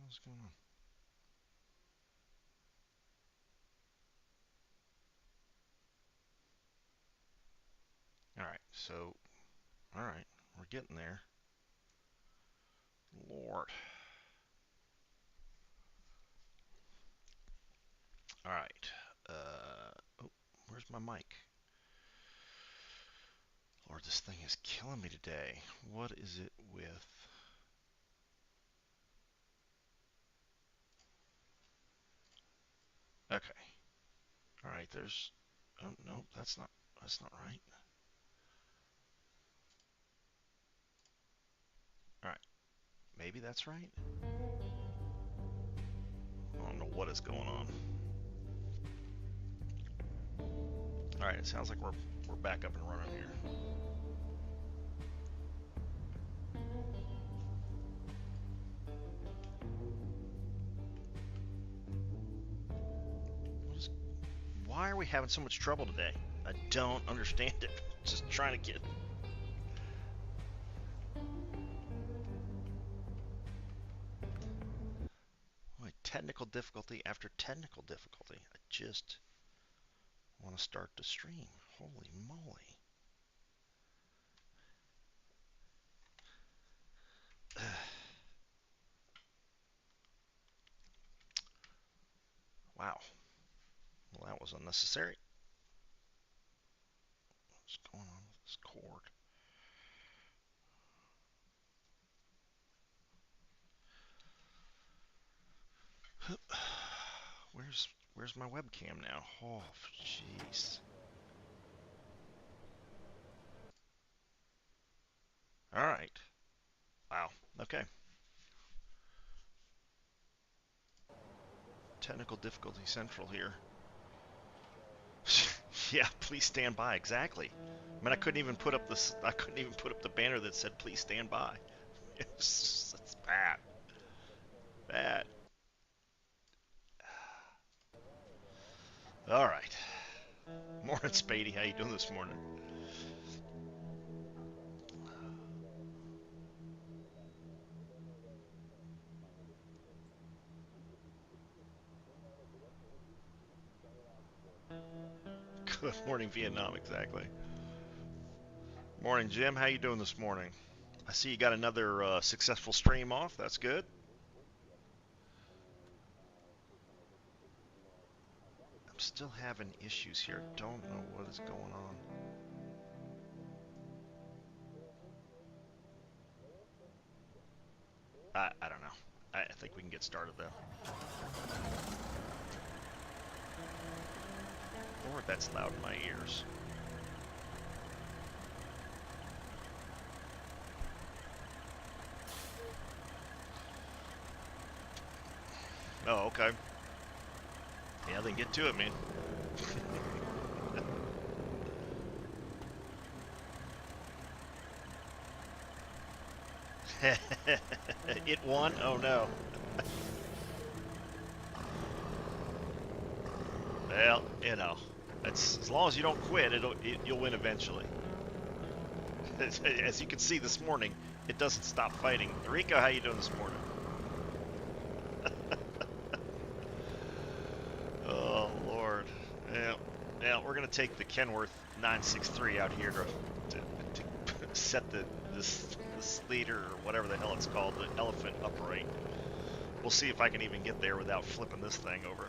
hell's going on? Alright, so, alright, we're getting there. Lord. Alright, oh, where's my mic? Lord, this thing is killing me today. What is it with... Okay. Alright, there's... Oh, no, that's not right. Alright, maybe that's right? I don't know what is going on. Alright, it sounds like we're back up and running here. Why are we having so much trouble today? I don't understand it. Just trying to get... Boy, technical difficulty after technical difficulty. I just want to start the stream. Holy moly. Wow. Well, that was unnecessary. What's going on with this cord? Where's my webcam now? Oh, jeez. All right. Wow. Okay. Technical difficulty central here. Yeah, please stand by. Exactly. I mean, I couldn't even put up the banner that said "Please stand by." It's bad. Bad. All right. Morning, Spady. How you doing this morning? Good morning, Vietnam. Exactly. Morning, Jim. How you doing this morning? I see you got another successful stream off. That's good. I'm still having issues here. Don't know what is going on. I don't know. I think we can get started though. Lord, that's loud in my ears. Oh, okay. Yeah, then get to it, man. It won? Oh no. Well, you know, as long as you don't quit, you'll win eventually. As you can see this morning, it doesn't stop fighting. Rico, how you doing this morning? Oh Lord. Yeah, we're gonna take the Kenworth 963 out here to set the Sleiter or whatever the hell it's called, the elephant upright. We'll see if I can even get there without flipping this thing over.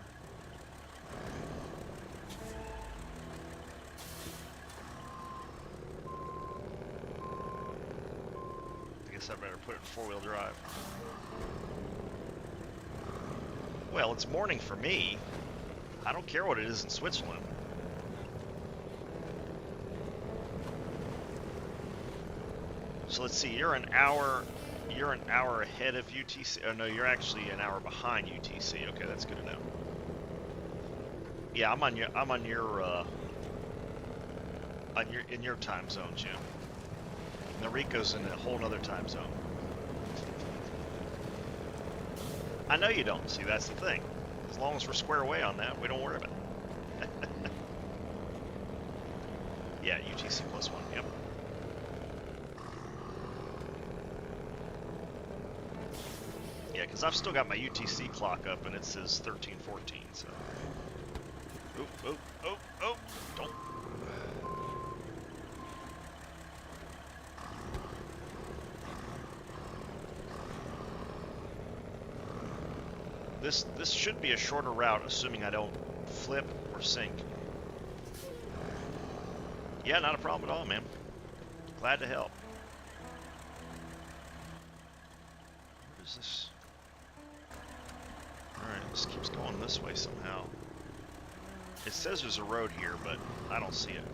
I guess I better put it in four-wheel drive. Well, it's morning for me. I don't care what it is in Switzerland. So let's see, you're an hour ahead of UTC. Oh no, you're actually an hour behind UTC. Okay, that's good to know. Yeah, I'm on your time zone, Jim. Noriko's in a whole other time zone. I know you don't. See, that's the thing. As long as we're square away on that, we don't worry about it. Yeah, UTC +1. Yep. Yeah, because I've still got my UTC clock up, and it says 13:14. So. Oh! Don't. This should be a shorter route, assuming I don't flip or sink. Yeah, not a problem at all, man. Glad to help. What is this? Alright, this keeps going this way somehow. It says there's a road here, but I don't see it.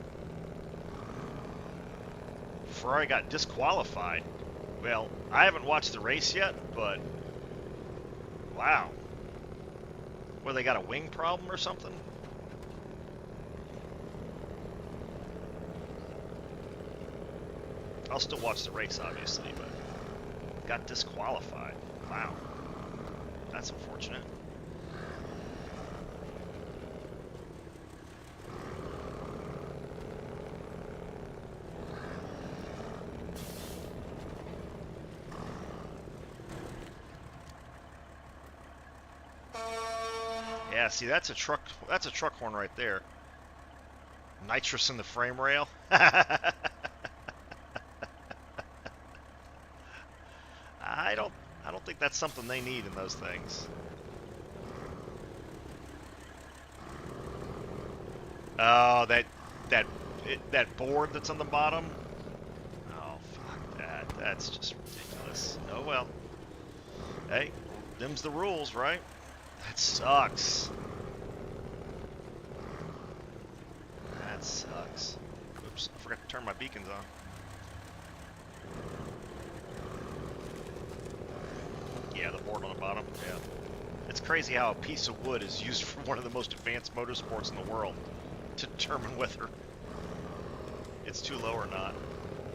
Ferrari got disqualified. Well, I haven't watched the race yet, but wow. Well, they got a wing problem or something? I'll still watch the race, obviously, but got disqualified. Wow. That's unfortunate. Yeah, see, that's a truck horn right there. Nitrous in the frame rail. I don't think that's something they need in those things. Oh, that board that's on the bottom. Oh, fuck that. That's just ridiculous. Oh well. Hey, them's the rules, right? That sucks. That sucks. Oops, I forgot to turn my beacons on. Yeah, the board on the bottom. Yeah. It's crazy how a piece of wood is used for one of the most advanced motorsports in the world to determine whether it's too low or not.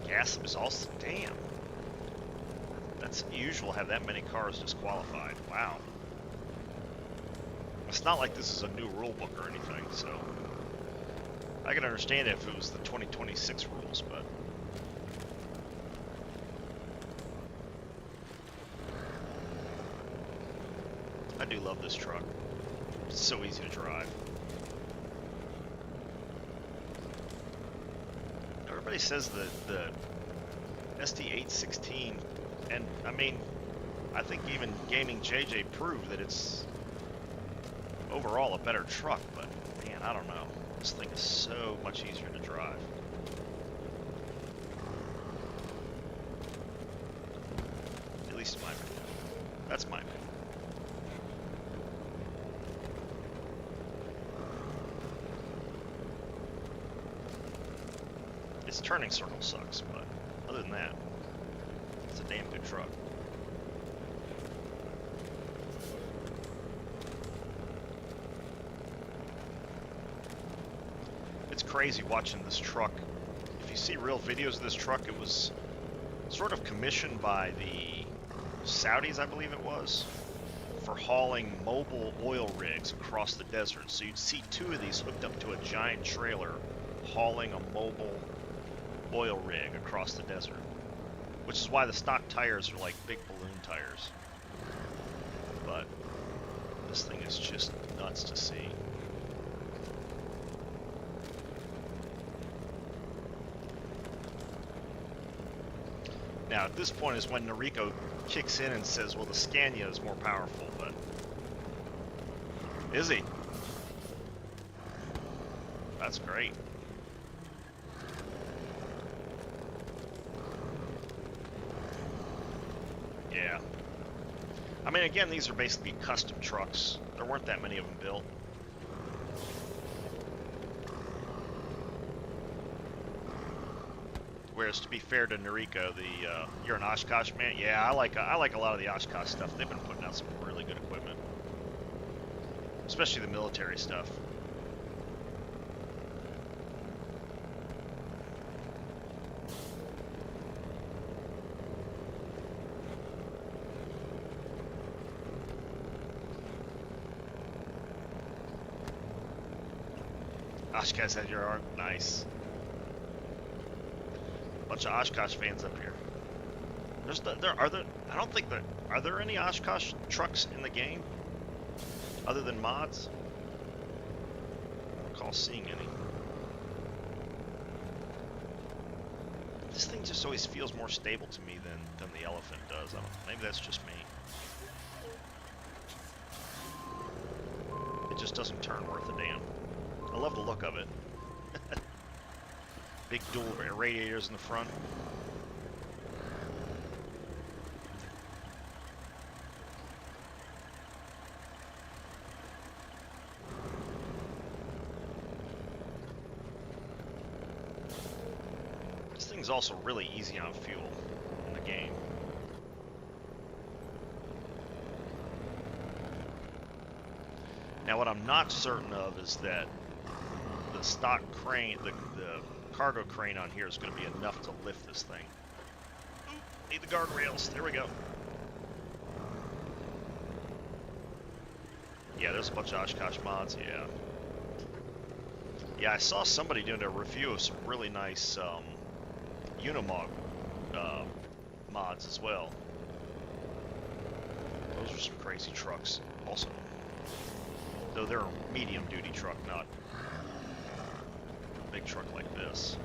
Gas is also, damn. That's unusual to have that many cars disqualified. Wow. It's not like this is a new rule book or anything, so I can understand it if it was the 2026 rules, but I do love this truck. It's so easy to drive. Everybody says the ST816, and I mean, I think even Gaming JJ proved that it's overall a better truck, but man, I don't know. This thing is so much easier to drive. At least in my opinion. That's my opinion. Its turning circle sucks, but other than that, it's a damn good truck. It's crazy watching this truck. If you see real videos of this truck, it was sort of commissioned by the Saudis, I believe it was, for hauling mobile oil rigs across the desert. So you'd see two of these hooked up to a giant trailer hauling a mobile oil rig across the desert, which is why the stock tires are like big balloon tires. But this thing is just nuts to see. Now, at this point is when Noriko kicks in and says, well, the Scania is more powerful, but is he? That's great. Yeah. I mean, again, these are basically custom trucks. There weren't that many of them built. Whereas, to be fair to Noriko, you're an Oshkosh man. Yeah, I like a lot of the Oshkosh stuff. They've been putting out some really good equipment, especially the military stuff. Oshkosh had your art. Nice. Bunch of Oshkosh fans up here. I don't think that Are there any Oshkosh trucks in the game other than mods? I don't recall seeing any. This thing just always feels more stable to me than the Elephant does. I don't. Maybe that's just me. It just doesn't turn worth a damn. I love the look of it. Big dual radiators in the front. This thing's also really easy on fuel in the game. Now what I'm not certain of is that the stock crane, the cargo crane on here is going to be enough to lift this thing. Ooh, need the guardrails. There we go. Yeah, there's a bunch of Oshkosh mods, yeah. Yeah, I saw somebody doing a review of some really nice Unimog mods as well. Those are some crazy trucks also. Though they're a medium-duty truck, not a big truck like this.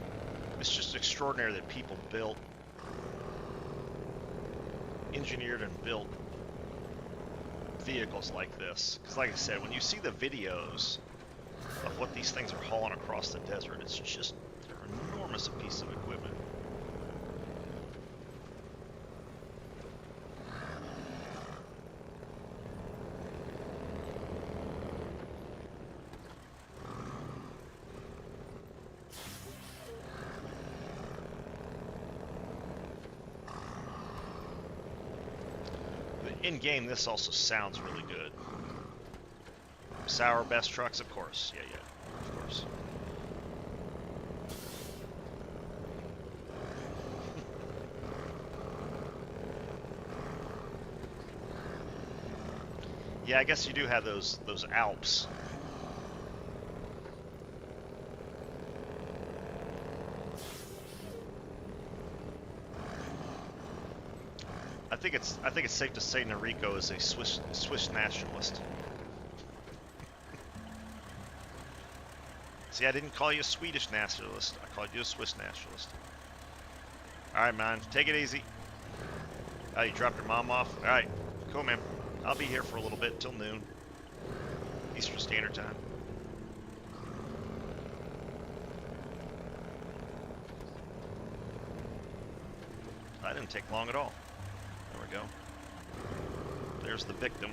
It's just extraordinary that people engineered and built vehicles like this. Because like I said, when you see the videos of what these things are hauling across the desert, it's just, they're enormous a piece of equipment. In-game, this also sounds really good. Sabre best trucks, of course. Yeah, of course. Yeah, I guess you do have those Alps. I think it's safe to say Noriko is a Swiss nationalist. See, I didn't call you a Swedish nationalist. I called you a Swiss nationalist. All right, man, take it easy. Oh, you dropped your mom off? All right, cool, man. I'll be here for a little bit till noon, Eastern Standard Time. That didn't take long at all. There we go. There's the victim.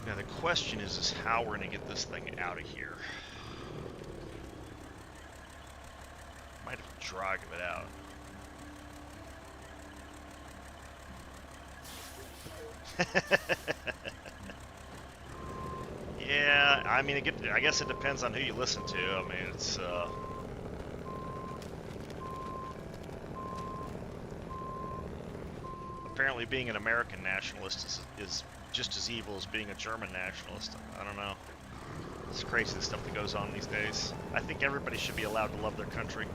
Now the question is how we're going to get this thing out of here. Might have to drag it out. Yeah, I mean, I guess it depends on who you listen to. I mean, it's apparently being an American nationalist is just as evil as being a German nationalist. I don't know. It's crazy the stuff that goes on these days. I think everybody should be allowed to love their country.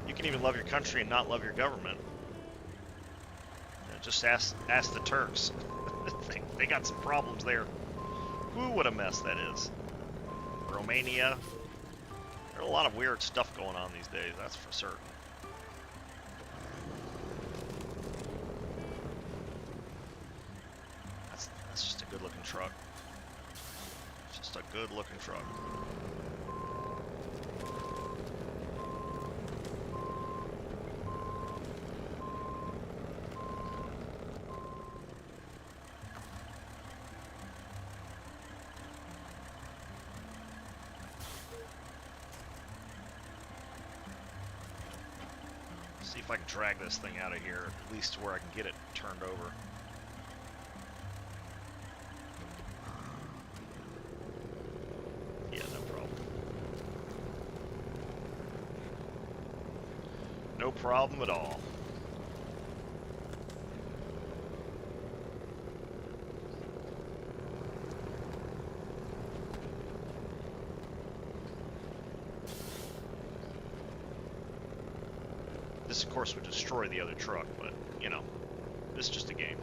You can even love your country and not love your government. You know, just ask the Turks. They got some problems there. Ooh, what a mess that is. Romania. There's a lot of weird stuff going on these days, that's for certain. That's just a good looking truck. Just a good looking truck. See if I can drag this thing out of here, at least to where I can get it turned over. Yeah, no problem. No problem at all. This, of course, would destroy the other truck, but, you know, this is just a game.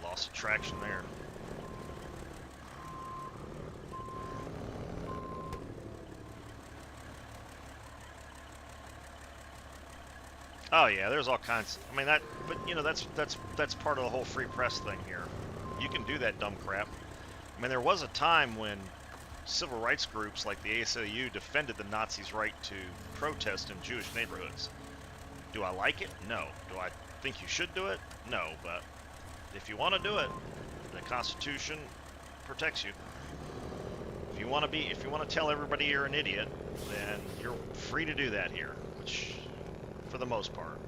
Lost of traction there. Oh yeah, there's all kinds. I mean that, but you know that's part of the whole free press thing here. You can do that dumb crap. I mean there was a time when civil rights groups like the ACLU defended the Nazis' right to protest in Jewish neighborhoods. Do I like it? No. Do I think you should do it? No. But if you want to do it, the Constitution protects you. If you want to tell everybody you're an idiot, then you're free to do that here, which, for the most part,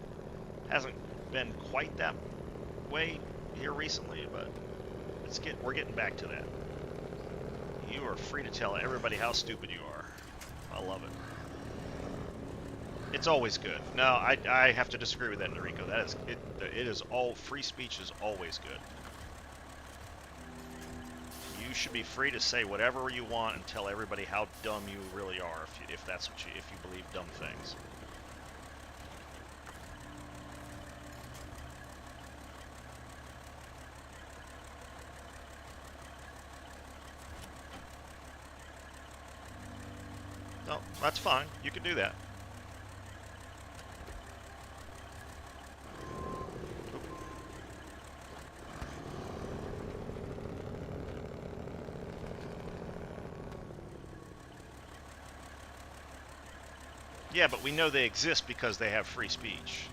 hasn't been quite that way here recently, but we're getting back to that. You are free to tell everybody how stupid you are. I love it. It's always good. No, I have to disagree with that, Noriko. That is it. It is all free speech is always good. You should be free to say whatever you want and tell everybody how dumb you really are, if that's what if you believe dumb things. No, that's fine. You can do that. Yeah, but we know they exist because they have free speech.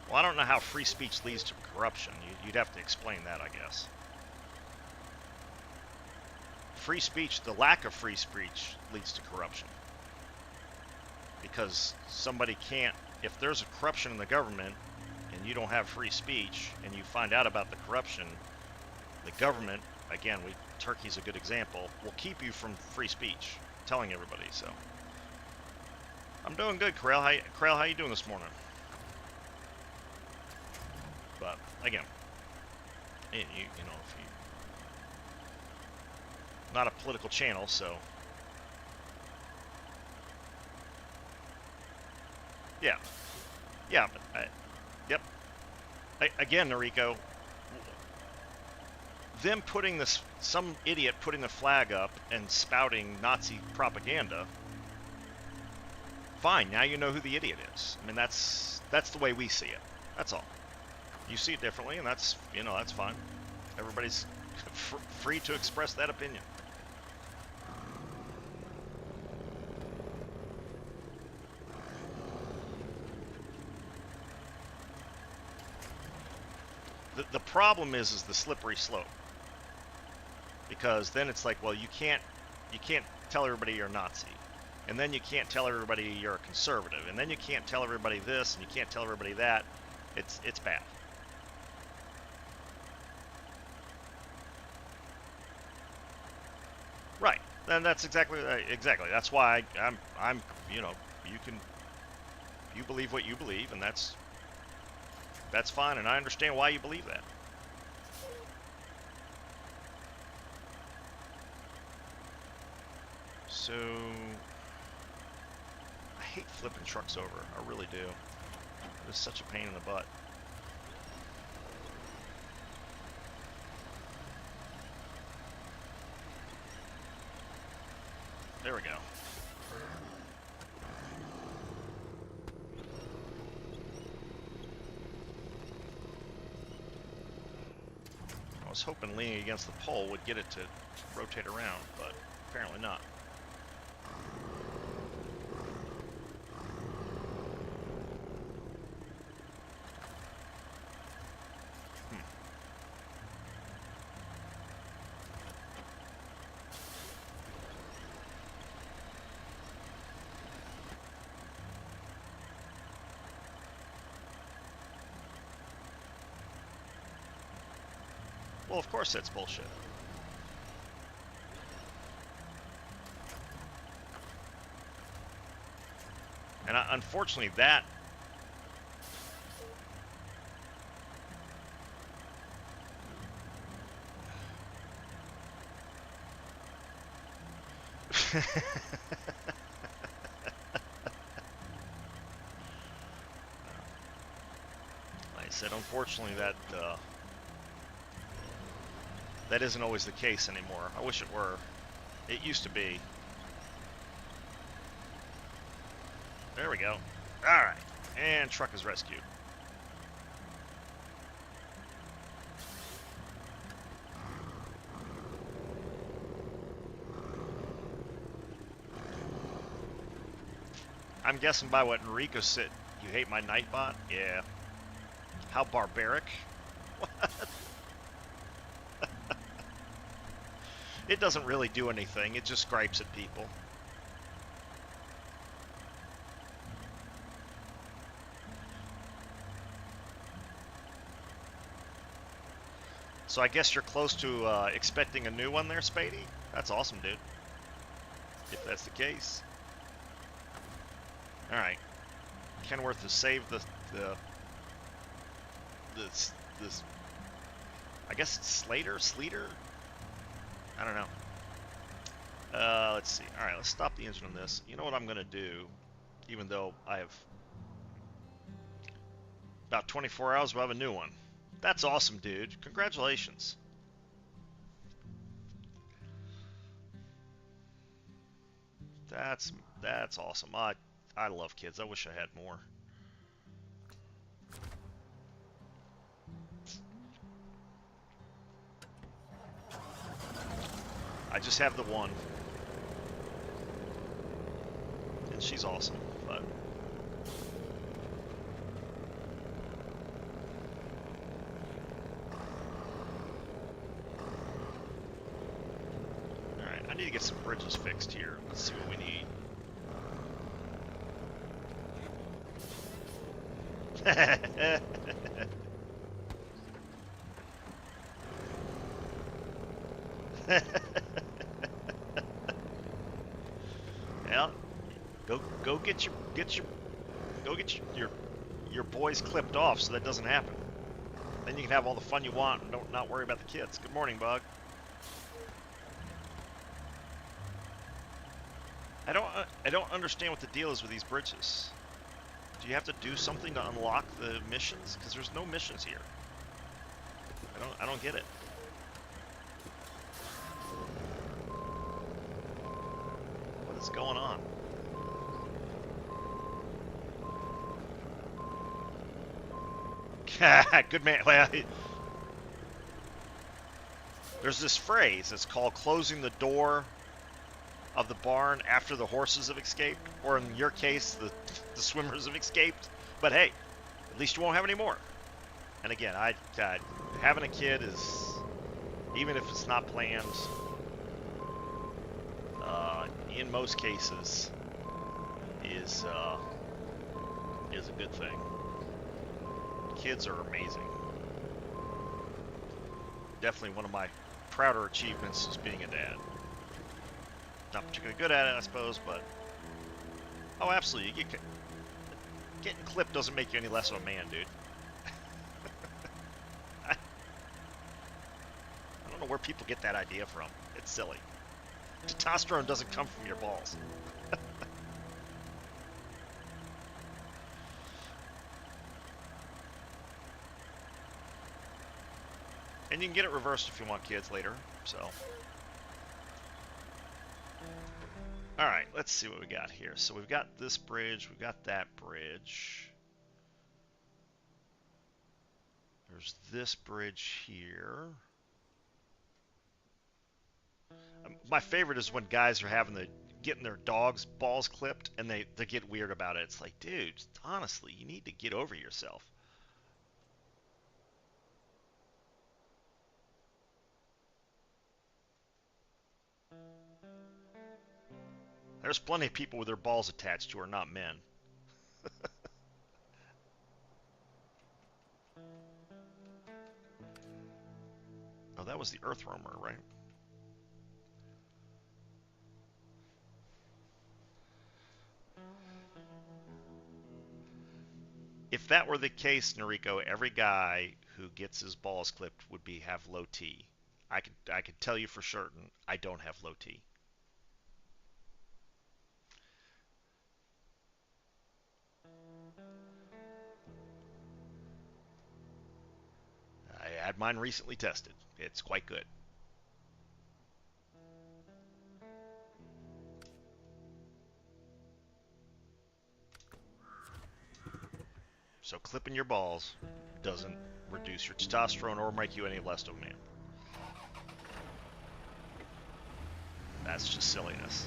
Well, I don't know how free speech leads to corruption. You'd have to explain that, I guess. Free speech, the lack of free speech leads to corruption. Because somebody can't, if there's a corruption in the government and you don't have free speech and you find out about the corruption, the government, again, Turkey's a good example, will keep you from free speech, telling everybody. So I'm doing good, Corral. How you doing this morning? But again, you know, if you not a political channel, so yeah, but yep. Again, Noriko, them putting this, some idiot putting the flag up and spouting Nazi propaganda. Fine, now you know who the idiot is. I mean, that's the way we see it. That's all. You see it differently, and that's, you know, that's fine. Everybody's free to express that opinion. The problem is the slippery slope, because then it's like, well, you can't tell everybody you're a Nazi, and then you can't tell everybody you're a conservative, and then you can't tell everybody this, and you can't tell everybody that. It's bad. Right. And that's exactly. That's why I'm. You know, you believe what you believe, and that's fine, and I understand why you believe that. So, I hate flipping trucks over. I really do. It's such a pain in the butt. There we go. I was hoping leaning against the pole would get it to rotate around, but apparently not. Well, of course that's bullshit. And unfortunately that... Like I said, unfortunately that... that isn't always the case anymore. I wish it were. It used to be. There we go. Alright. And truck is rescued. I'm guessing by what Enrico said, you hate my Nightbot? Yeah. How barbaric. What? It doesn't really do anything. It just gripes at people. So I guess you're close to expecting a new one there, Spady? That's awesome, dude. If that's the case. Alright. Kenworth has saved this I guess it's Sleiter? I don't know. Let's see. Alright, let's stop the engine on this. You know what I'm going to do, even though I have about 24 hours, we'll have a new one. That's awesome, dude. Congratulations. That's awesome. I love kids. I wish I had more. I just have the one. And she's awesome, but... Alright, I need to get some bridges fixed here. Let's see what we need. Yeah, go get your boys clipped off so that doesn't happen. Then you can have all the fun you want and not worry about the kids. Good morning, Bug. I don't understand what the deal is with these bridges. Do you have to do something to unlock the missions? Because there's no missions here. I don't get it. What is going on? Good man. Well, there's this phrase. It's called closing the door of the barn after the horses have escaped, or in your case, the swimmers have escaped. But hey, at least you won't have any more. And again, having a kid is, even if it's not planned, in most cases, is a good thing. Kids are amazing. Definitely one of my prouder achievements is being a dad. Not particularly good at it, I suppose, but... Oh, absolutely. Getting clipped doesn't make you any less of a man, dude. I don't know where people get that idea from. It's silly. Testosterone doesn't come from your balls. And you can get it reversed if you want kids later, so. Alright, let's see what we got here. So we've got this bridge, we've got that bridge. There's this bridge here. My favorite is when guys are getting their dogs' balls clipped and they get weird about it. It's like, dude, honestly, you need to get over yourself. There's plenty of people with their balls attached who are not men. Oh, that was the Earth Roamer, right? If that were the case, Noriko, every guy who gets his balls clipped would have low T. I could tell you for certain I don't have low T. I had mine recently tested. It's quite good. So clipping your balls doesn't reduce your testosterone or make you any less of a man. That's just silliness.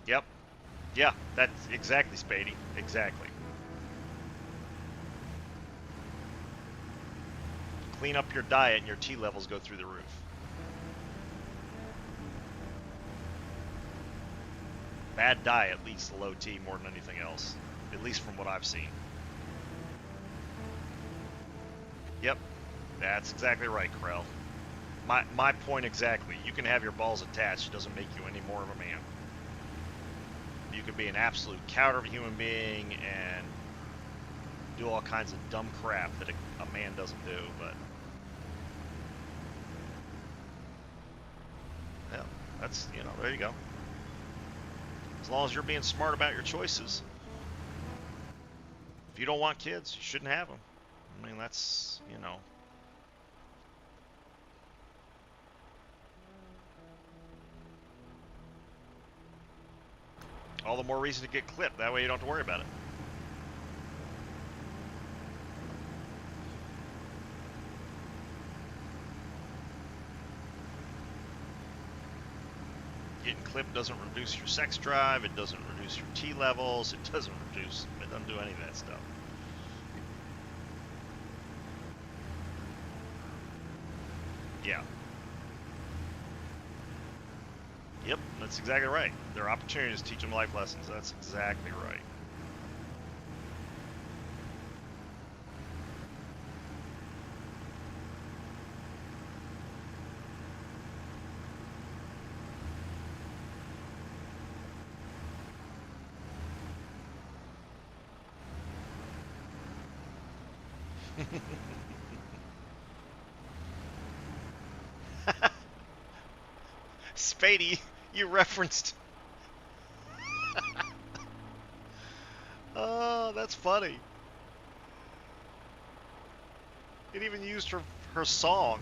Yep. Yeah, that's exactly, Spady. Exactly. Clean up your diet and your T levels go through the roof. Bad diet leads to low T more than anything else, at least from what I've seen. Yep, that's exactly right, Krell. My point exactly. You can have your balls attached, it doesn't make you any more of a man. You could be an absolute coward of a human being and do all kinds of dumb crap that a man doesn't do, but yeah, that's, there you go. As long as you're being smart about your choices. If you don't want kids, you shouldn't have them. I mean, that's, all the more reason to get clipped. That way you don't have to worry about it. Getting clipped doesn't reduce your sex drive. It doesn't reduce your T levels. It doesn't do any of that stuff. Yeah. Yep, that's exactly right. There are opportunities to teach them life lessons. That's exactly right. Spady, you referenced. Oh, that's funny. It even used her song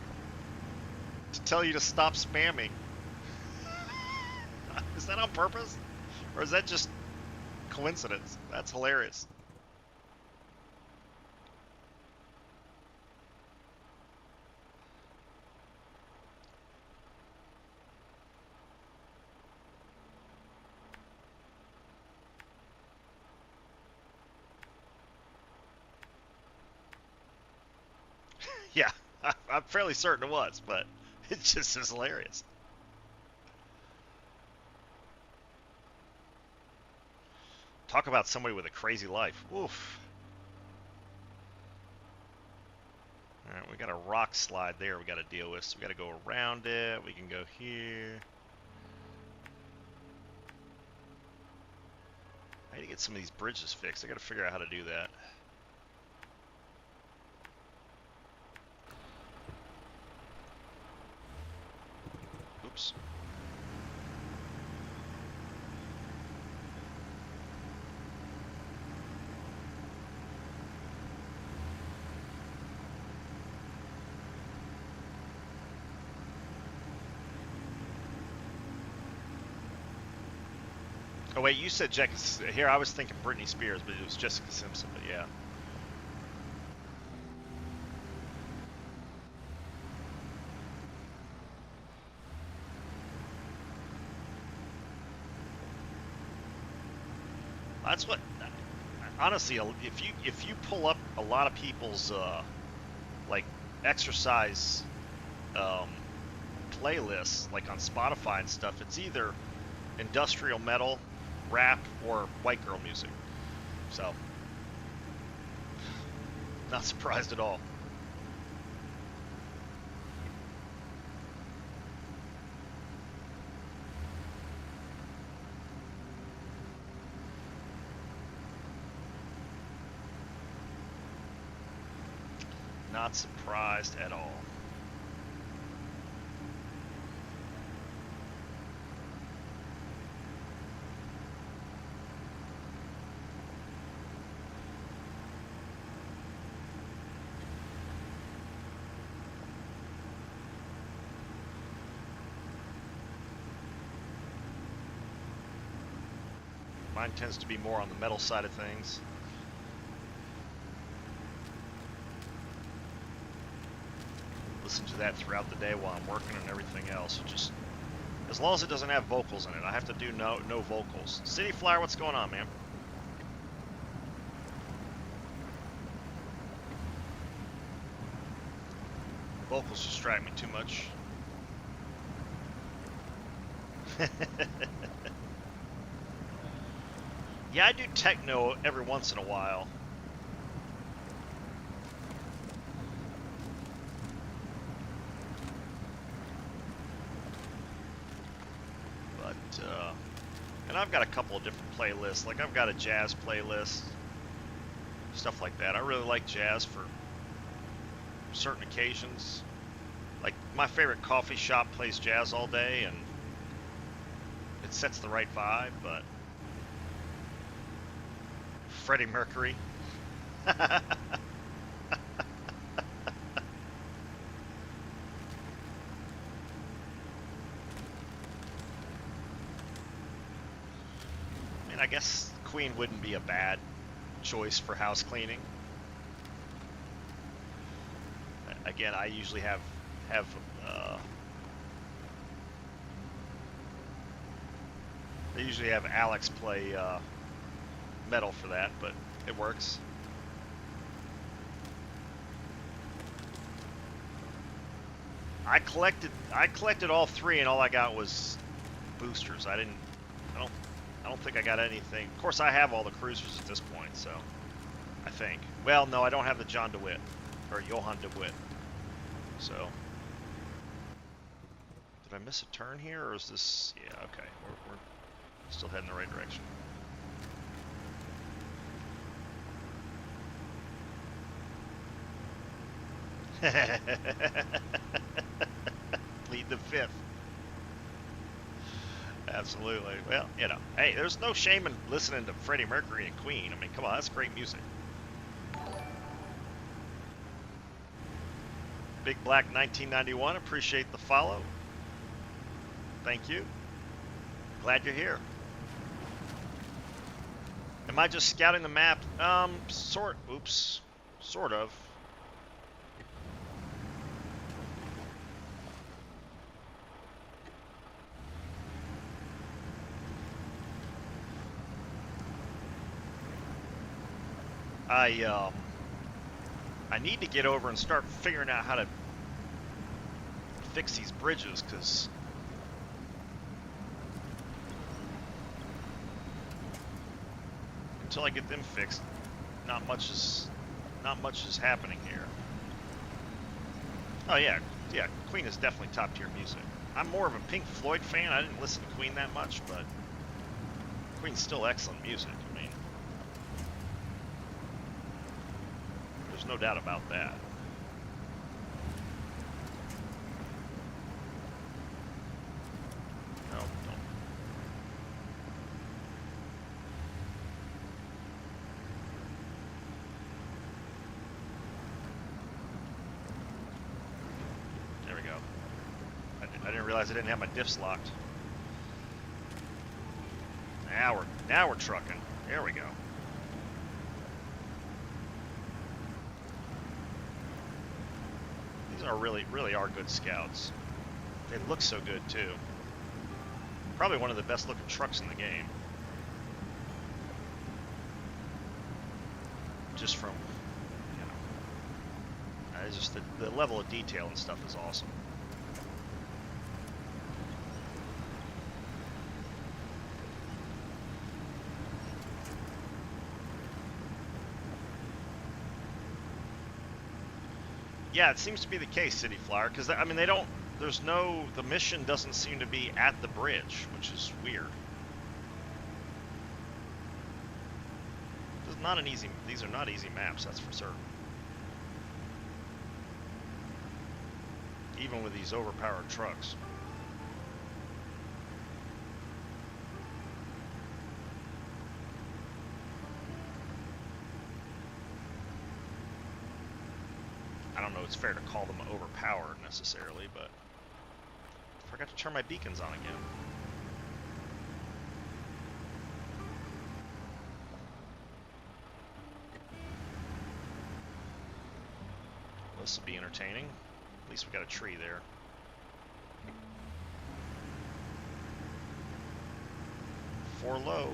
to tell you to stop spamming. Is that on purpose? Or is that just coincidence? That's hilarious. Yeah, I'm fairly certain it was, but it just is hilarious. Talk about somebody with a crazy life. Oof. Alright, we got a rock slide there we got to deal with, so we got to go around it. We can go here. get some of these bridges fixed. I gotta figure out how to do that. Oops. Oh wait, you said Jessica. Here, I was thinking Britney Spears, but it was Jessica Simpson. But yeah. That's what. Honestly, if you pull up a lot of people's like exercise playlists, like on Spotify and stuff, it's either industrial metal, rap, or white girl music. So, not surprised at all. Not surprised at all. Mine tends to be more on the metal side of things. Listen to that throughout the day while I'm working and everything else. Just as long as it doesn't have vocals in it. I have to do no vocals. City Flyer, what's going on, man? Vocals distract me too much. Yeah, I do techno every once in a while. But, and I've got a couple of different playlists. Like, I've got a jazz playlist, stuff like that. I really like jazz for certain occasions. Like, my favorite coffee shop plays jazz all day, and it sets the right vibe, but Freddie Mercury. I mean, I guess Queen wouldn't be a bad choice for house cleaning. Again, I usually have they usually have Alex play metal for that, but it works. I collected all three, and all I got was boosters. I don't think I got anything. Of course, I have all the cruisers at this point, so I think. Well, no, I don't have the John DeWitt or Johann DeWitt. So, did I miss a turn here, or is this? Yeah, okay. We're still heading the right direction. Plead the fifth. Absolutely. Well, you know, hey, there's no shame in listening to Freddie Mercury and Queen. I mean, come on, that's great music. Big Black 1991, appreciate the follow. Thank you. Glad you're here. Am I just scouting the map? Sort of. I need to get over and start figuring out how to fix these bridges, because until I get them fixed, not much is happening here. Oh yeah, Queen is definitely top tier music. I'm more of a Pink Floyd fan. I didn't listen to Queen that much, but Queen's still excellent music. I mean, no doubt about that. No, don't. There we go. I didn't realize I didn't have my diffs locked. Now we're trucking. There we go. These are really are good scouts. They look so good too. Probably one of the best looking trucks in the game. Just from, you know, it's just the level of detail and stuff is awesome. Yeah, it seems to be the case, City Flyer, because I mean the mission doesn't seem to be at the bridge, which is weird. These are not easy maps, that's for certain. Even with these overpowered trucks. I don't know it's fair to call them overpowered necessarily, but I forgot to turn my beacons on again. This will be entertaining. At least we got a tree there. For low.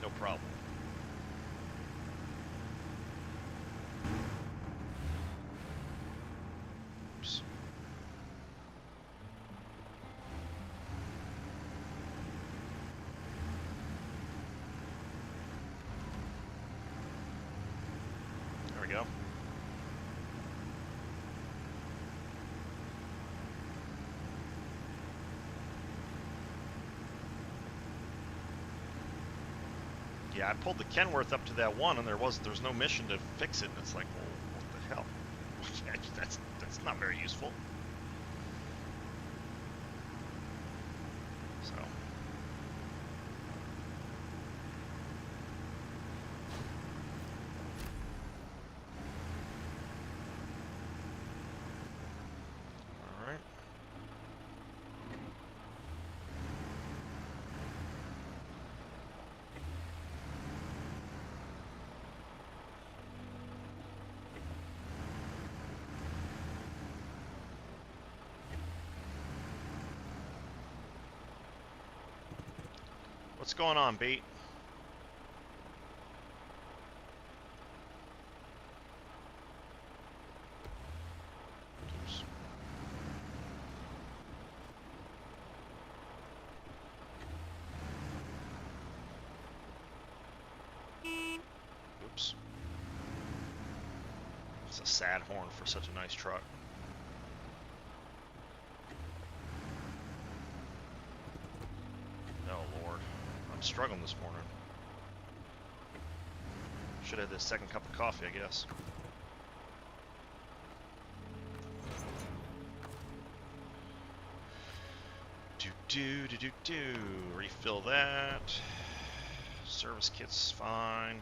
No problem. Oops. There we go. Yeah, I pulled the Kenworth up to that one, and there's no mission to fix it. And it's like, well, what the hell? That's not very useful. So. All right. What's going on, Beat? Oops. Oops. It's a sad horn for such a nice truck. Oh, Lord. I'm struggling this morning. Should have had this second cup of coffee, I guess. Do. Refill that. Service kit's fine.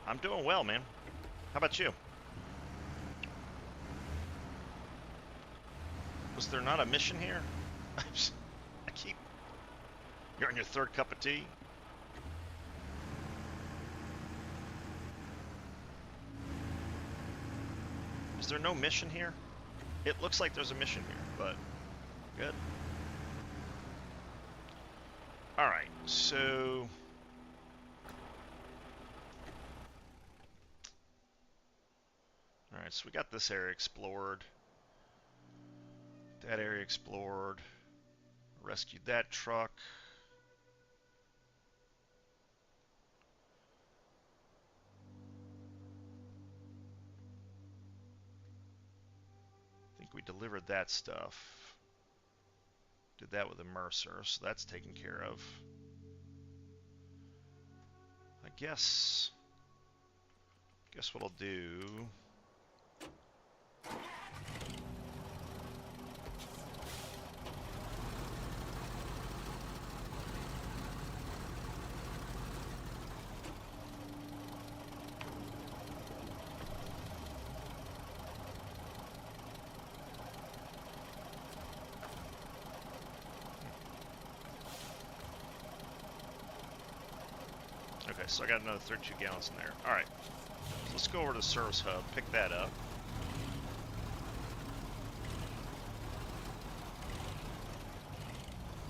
I'm doing well, man. How about you? Was there not a mission here? You're on your third cup of tea? Is there no mission here? It looks like there's a mission here, but good. Alright, so alright, so we got this area explored. That area explored. Rescued that truck. I think we delivered that stuff. Did that with a Mercer, so that's taken care of. Guess what I'll do. Okay, so I got another 32 gallons in there. All right, so let's go over to the service hub, pick that up.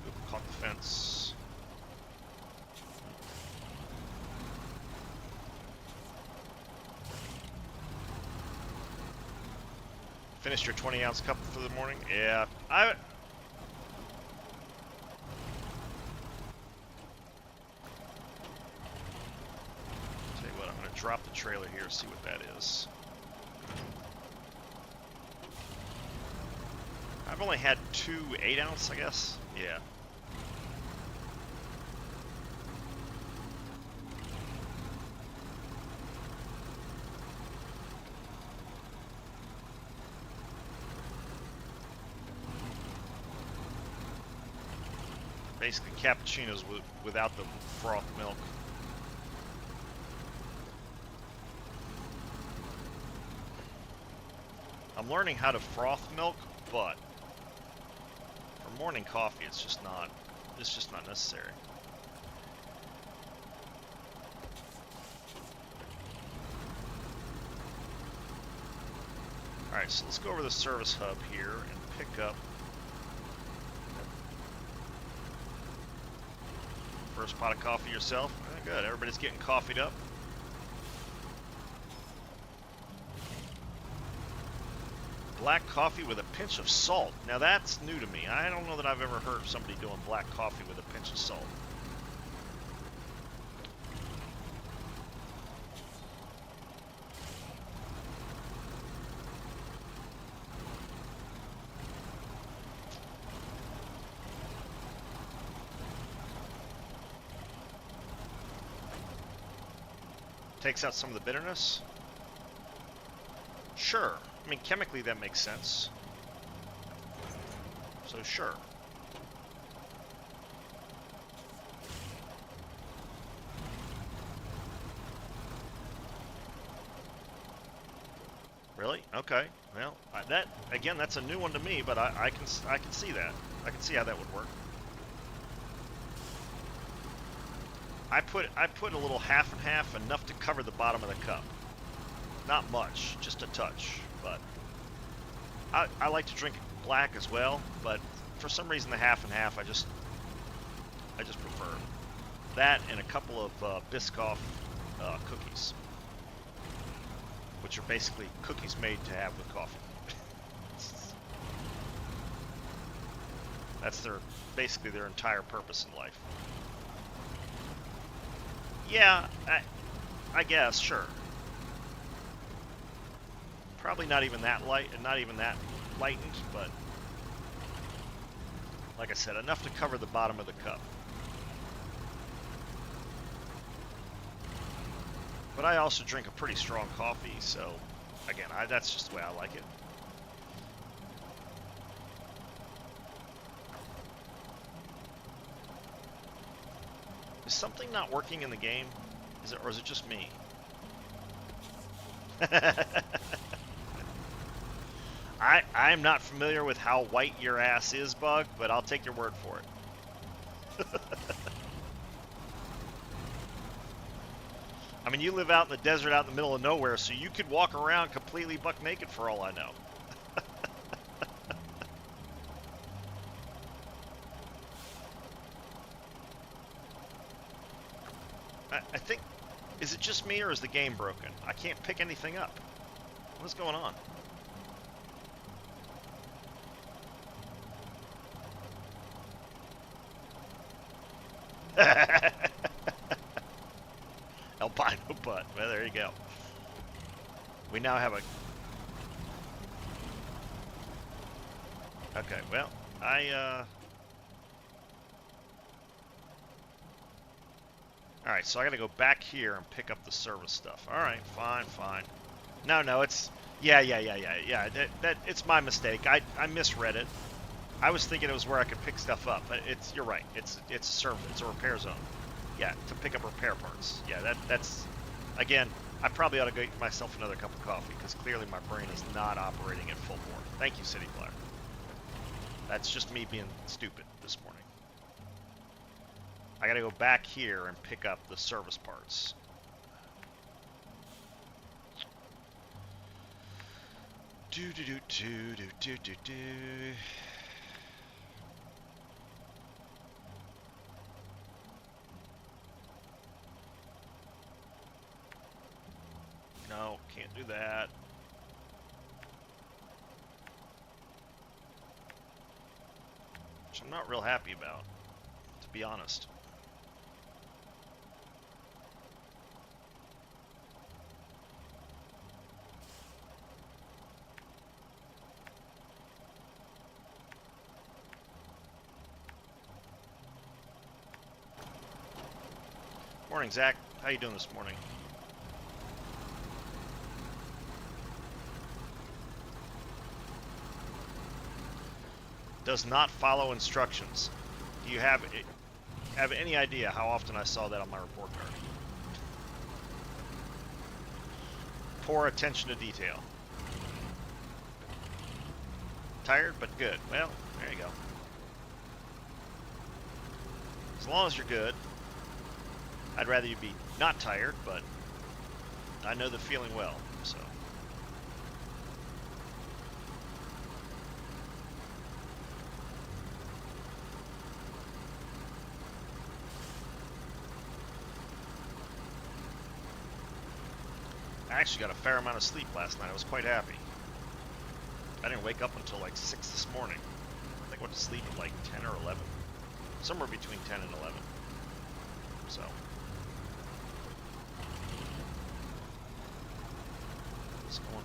Oop, caught the fence. Finished your 20-ounce cup for the morning? Yeah, drop the trailer here, see what that is. I've only had 2 8-ounce, I guess. Yeah. Basically cappuccinos without the froth milk. I'm learning how to froth milk, but for morning coffee, it's just not necessary. All right, so let's go over to the service hub here and pick up first pot of coffee yourself. Good, everybody's getting coffeeed up. Black coffee with a pinch of salt. Now that's new to me. I don't know that I've ever heard of somebody doing black coffee with a pinch of salt. Takes out some of the bitterness. Sure. I mean, chemically that makes sense. So sure. Really? Okay. Well, that again, that's a new one to me, but I can see that. I can see how that would work. I put a little half and half, enough to cover the bottom of the cup. Not much, just a touch. But I like to drink black as well, but for some reason the half and half I just prefer that and a couple of Biscoff cookies, which are basically cookies made to have with coffee. That's basically their entire purpose in life. Yeah, I guess, sure. Probably not even that light, and not even that lightened, but like I said, enough to cover the bottom of the cup. But I also drink a pretty strong coffee, so again, that's just the way I like it. Is something not working in the game? Or is it just me? I'm not familiar with how white your ass is, Bug, but I'll take your word for it. I mean, you live out in the desert, out in the middle of nowhere, so you could walk around completely buck naked for all I know. I think, is it just me or is the game broken? I can't pick anything up. What's going on? Albino butt. Well, there you go. We now have a... Okay, well, Alright, so I gotta go back here and pick up the service stuff. Alright, fine, fine. No, it's... Yeah. It's my mistake. I misread it. I was thinking it was where I could pick stuff up, but you're right. It's a repair zone. Yeah, to pick up repair parts. Yeah, that's... Again, I probably ought to get myself another cup of coffee, because clearly my brain is not operating at full bore. Thank you, City Flyer. That's just me being stupid this morning. I gotta go back here and pick up the service parts. Do. No, can't do that. Which I'm not real happy about, to be honest. Morning, Zach. How you doing this morning? Does not follow instructions. Do you have any idea how often I saw that on my report card? Poor attention to detail. Tired, but good. Well, there you go. As long as you're good. I'd rather you be not tired, but I know the feeling well, so. I actually got a fair amount of sleep last night. I was quite happy. I didn't wake up until like 6 this morning. I think I went to sleep at like 10 or 11. Somewhere between 10 and 11. So. What's going on?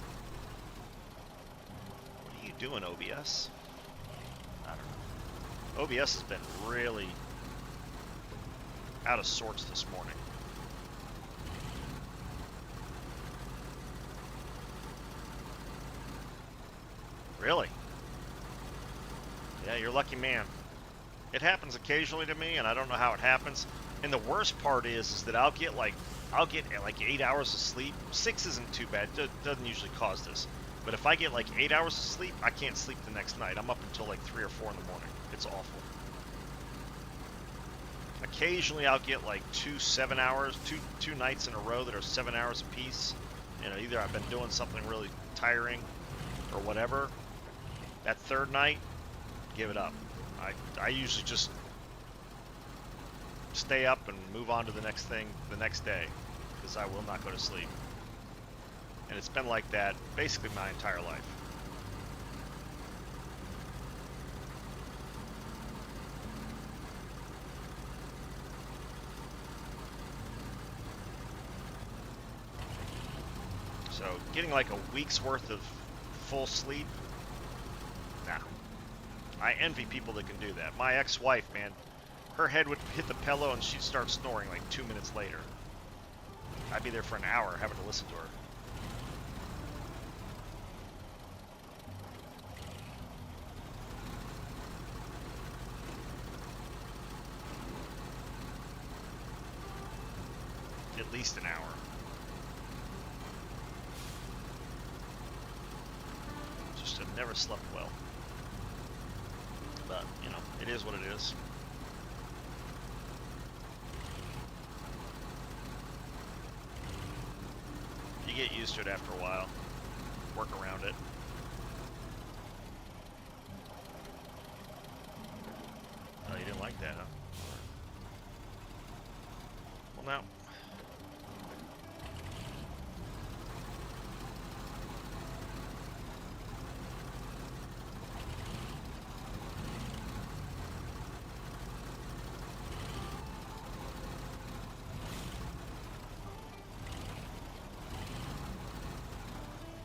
What are you doing, OBS? I don't know. OBS has been really out of sorts this morning. Really? Yeah, you're a lucky man. It happens occasionally to me, and I don't know how it happens. And the worst part is that I'll get like 8 hours of sleep. 6 isn't too bad. It doesn't usually cause this. But if I get like 8 hours of sleep, I can't sleep the next night. I'm up until like 3 or 4 in the morning. It's awful. Occasionally I'll get like 2 7 hours, two nights in a row that are 7 hours apiece. You know, either I've been doing something really tiring or whatever. That third night, give it up. I usually just stay up and move on to the next thing the next day, because I will not go to sleep. And it's been like that basically my entire life. So getting like a week's worth of full sleep, nah. I envy people that can do that. My ex-wife, man, her head would hit the pillow and she'd start snoring like 2 minutes later. I'd be there for an hour having to listen to her. At least an hour. Just have never slept well. But, you know, it is what it is. You get used to it after a while. Work around it. Oh, you didn't like that, huh? Well, now.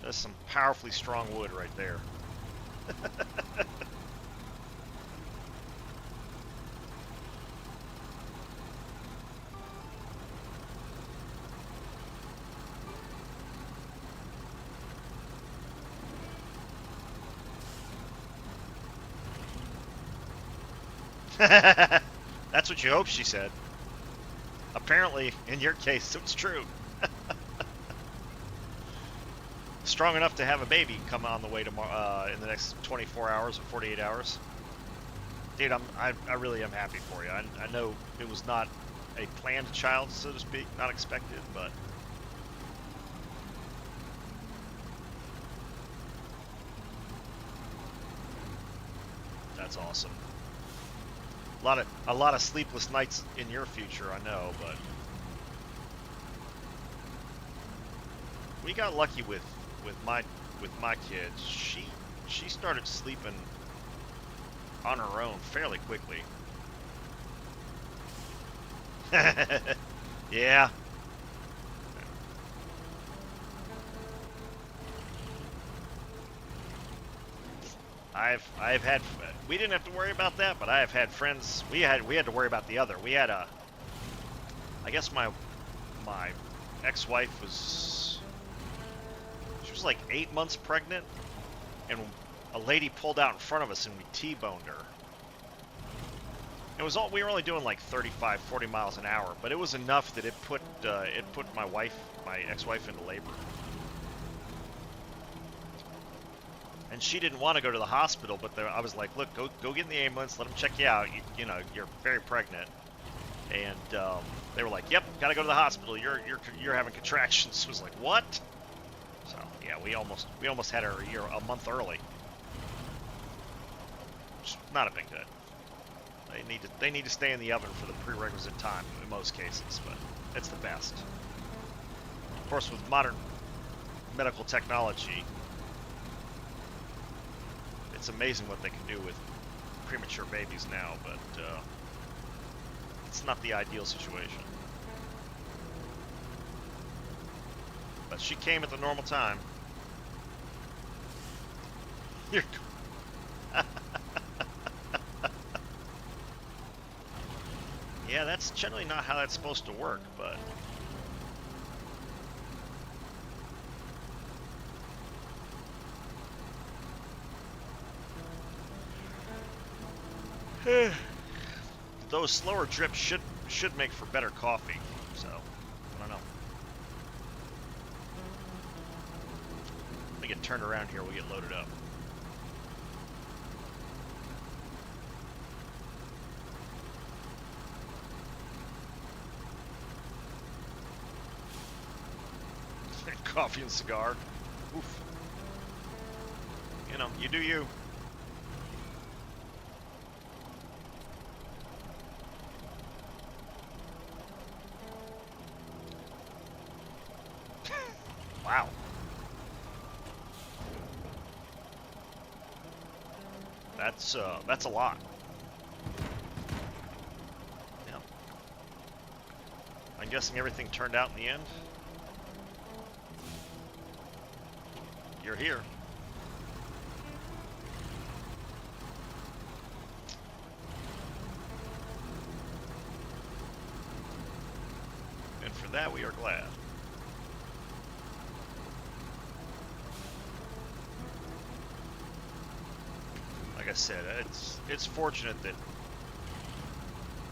That's some powerfully strong wood right there. That's what you hope, she said. Apparently, in your case, it was true. Strong enough to have a baby come on the way tomorrow in the next 24 hours or 48 hours. Dude, I really am happy for you. I know it was not a planned child, so to speak, not expected, but that's awesome. A lot of sleepless nights in your future, I know, but we got lucky with my kids. She started sleeping on her own fairly quickly. Yeah. I've had, we didn't have to worry about that, but I have had friends, we had to worry about the other. We had I guess my ex-wife she was like 8 months pregnant, and a lady pulled out in front of us and we T-boned her. We were only doing like 35, 40 miles an hour, but it was enough that it put my ex-wife into labor. And she didn't want to go to the hospital, but I was like, look, go get in the ambulance, let them check you out. You know, you're very pregnant. And they were like, yep, gotta go to the hospital. You're having contractions. I was like, what? So yeah, we almost had her a month early. Which, not a big deal. They need to stay in the oven for the prerequisite time in most cases, but it's the best. Of course, with modern medical technology, it's amazing what they can do with premature babies now, but it's not the ideal situation. But she came at the normal time. You're yeah, that's generally not how that's supposed to work, but those slower drips should make for better coffee, so I don't know. Let me get turned around here, we'll get loaded up. Coffee and cigar. Oof. You know, you do you. Wow. That's a lot. Yeah. I'm guessing everything turned out in the end. You're here. And for that we are glad. Like I said, it's fortunate that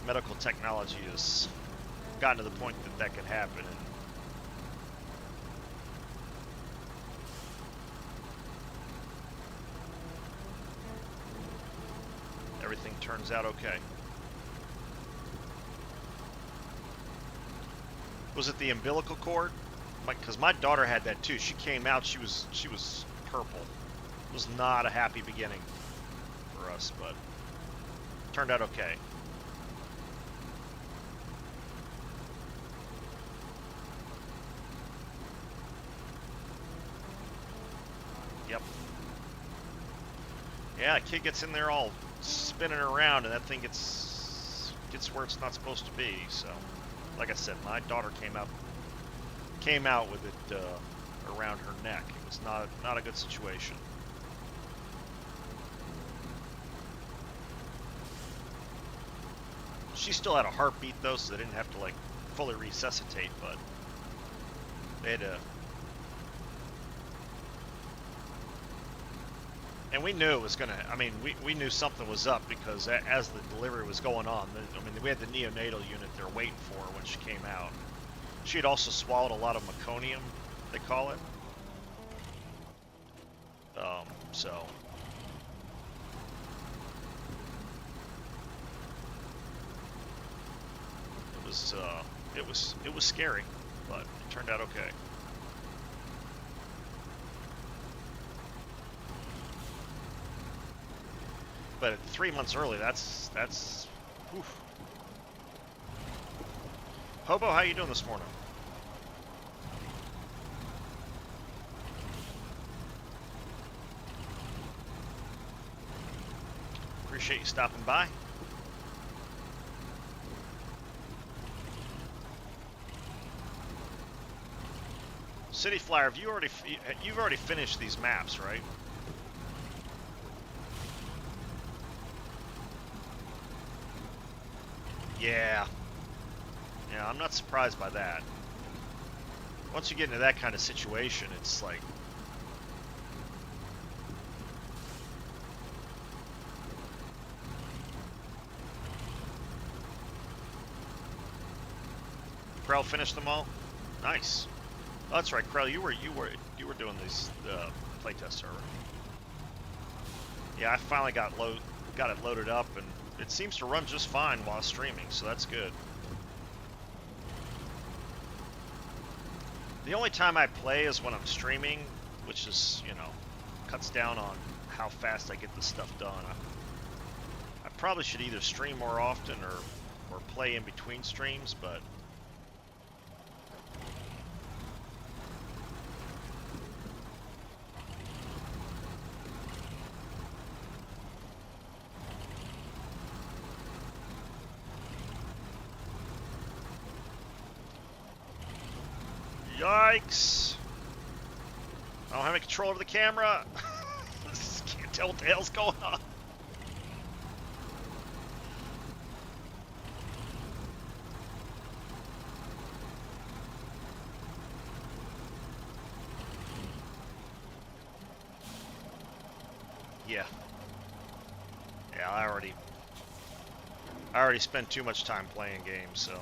medical technology has gotten to the point that can happen, and everything turns out okay. Was it the umbilical cord? Because my daughter had that too. She came out, she was purple. It was not a happy beginning for us, but turned out okay. Yep. Yeah, a kid gets in there all spinning around, and that thing gets where it's not supposed to be. So, like I said, my daughter came out with it around her neck. It was not a good situation. She still had a heartbeat though, so they didn't have to like fully resuscitate, but they had to. And we knew it was gonna. I mean, we knew something was up because as the delivery was going on, I mean, we had the neonatal unit there waiting for her when she came out. She had also swallowed a lot of meconium, they call it. So it was scary, but it turned out okay. But 3 months early, that's oof. Hobo, how you doing this morning? Appreciate you stopping by. City Flyer, you've already finished these maps, right? Yeah. Yeah, I'm not surprised by that. Once you get into that kind of situation, it's like... Krell finished them all? Nice. Oh, that's right, Krell, you were doing these playtest server. Yeah, I finally got it loaded up, and it seems to run just fine while streaming, so that's good. The only time I play is when I'm streaming, which is, you know, cuts down on how fast I get this stuff done. I probably should either stream more often or play in between streams, but yikes! I don't have any control over the camera. Can't tell what the hell's going on. Yeah. Yeah, I already spent too much time playing games, so.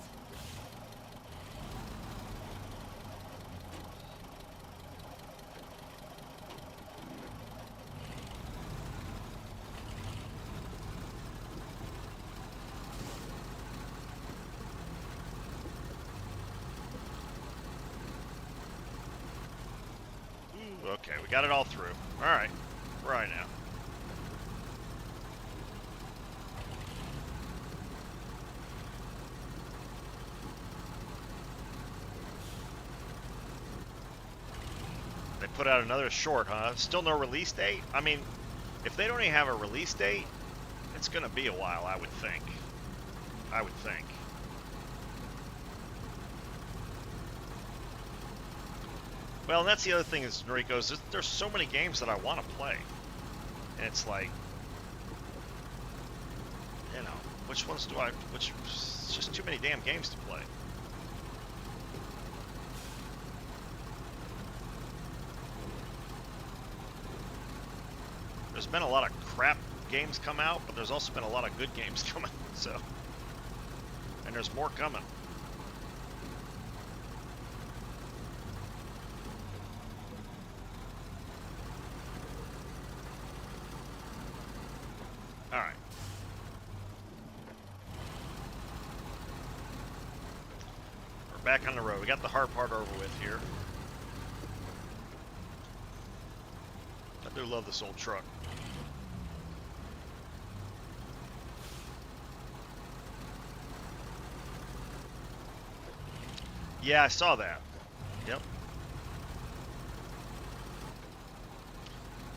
Okay, we got it all through. Alright, right now. They put out another short, huh? Still no release date? I mean, if they don't even have a release date, it's gonna be a while, I would think. I would think. Well, and that's the other thing is, Noriko, is there's so many games that I want to play. And it's like, you know, which ones do I, it's just too many damn games to play. There's been a lot of crap games come out, but there's also been a lot of good games coming, so. And there's more coming. Alright. We're back on the road. We got the hard part over with here. I do love this old truck. Yeah, I saw that. Yep.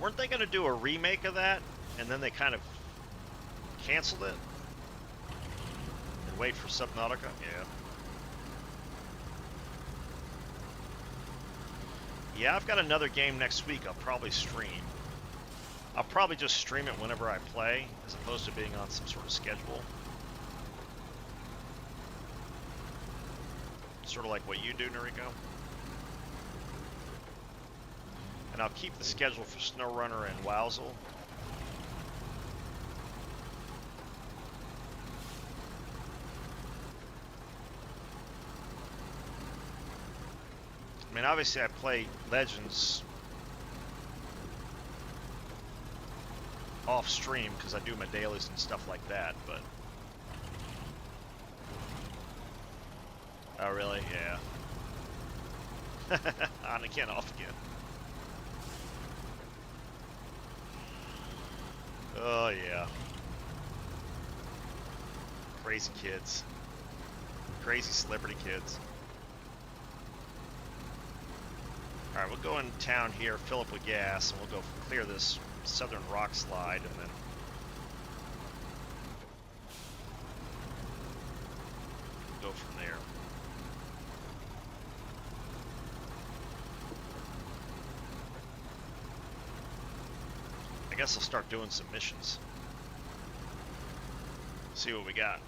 Weren't they going to do a remake of that? And then they kind of canceled it? And wait for Subnautica? Yeah. Yeah, I've got another game next week I'll probably stream. I'll probably just stream it whenever I play, as opposed to being on some sort of schedule. Sort of like what you do, Noriko. And I'll keep the schedule for SnowRunner and Wowzel I mean, obviously I play Legends off stream because I do my dailies and stuff like that, but... Oh, really? Yeah. On again, off again. Oh, yeah. Crazy kids. Crazy celebrity kids. Alright, we'll go in town here, fill up with gas, and we'll go clear this southern rock slide, and then go from there. I guess I'll start doing some missions. See what we got.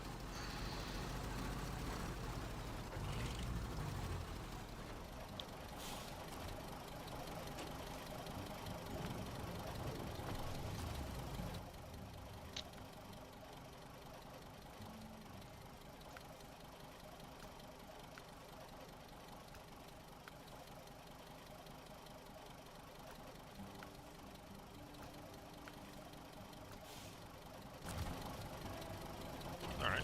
Alright.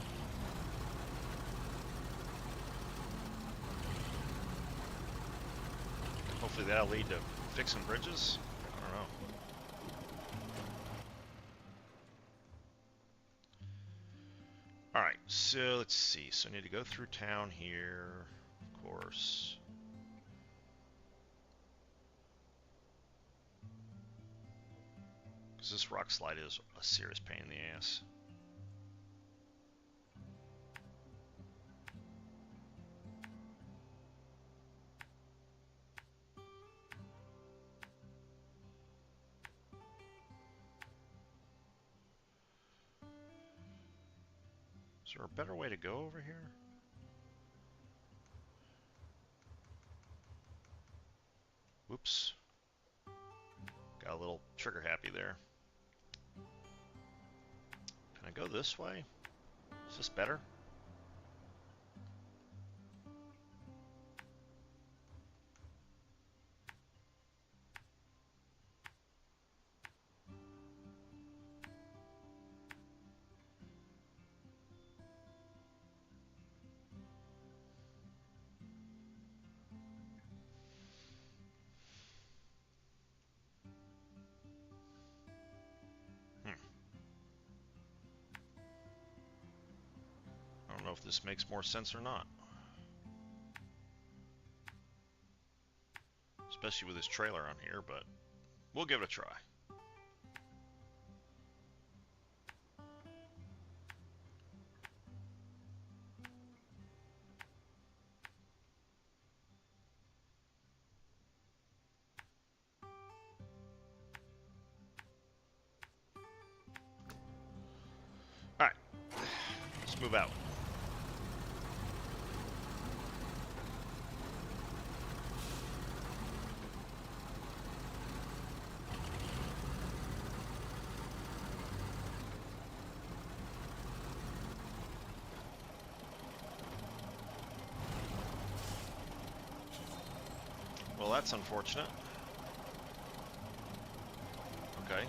Hopefully that'll lead to fixing bridges. I don't know. Alright, so let's see. So I need to go through town here, of course. Because this rock slide is a serious pain in the ass. Is there a better way to go over here? Whoops. Got a little trigger happy there. Can I go this way? Is this better? I don't know if this makes more sense or not. Especially with this trailer on here, but we'll give it a try. Alright, let's move out. Well, that's unfortunate. Okay.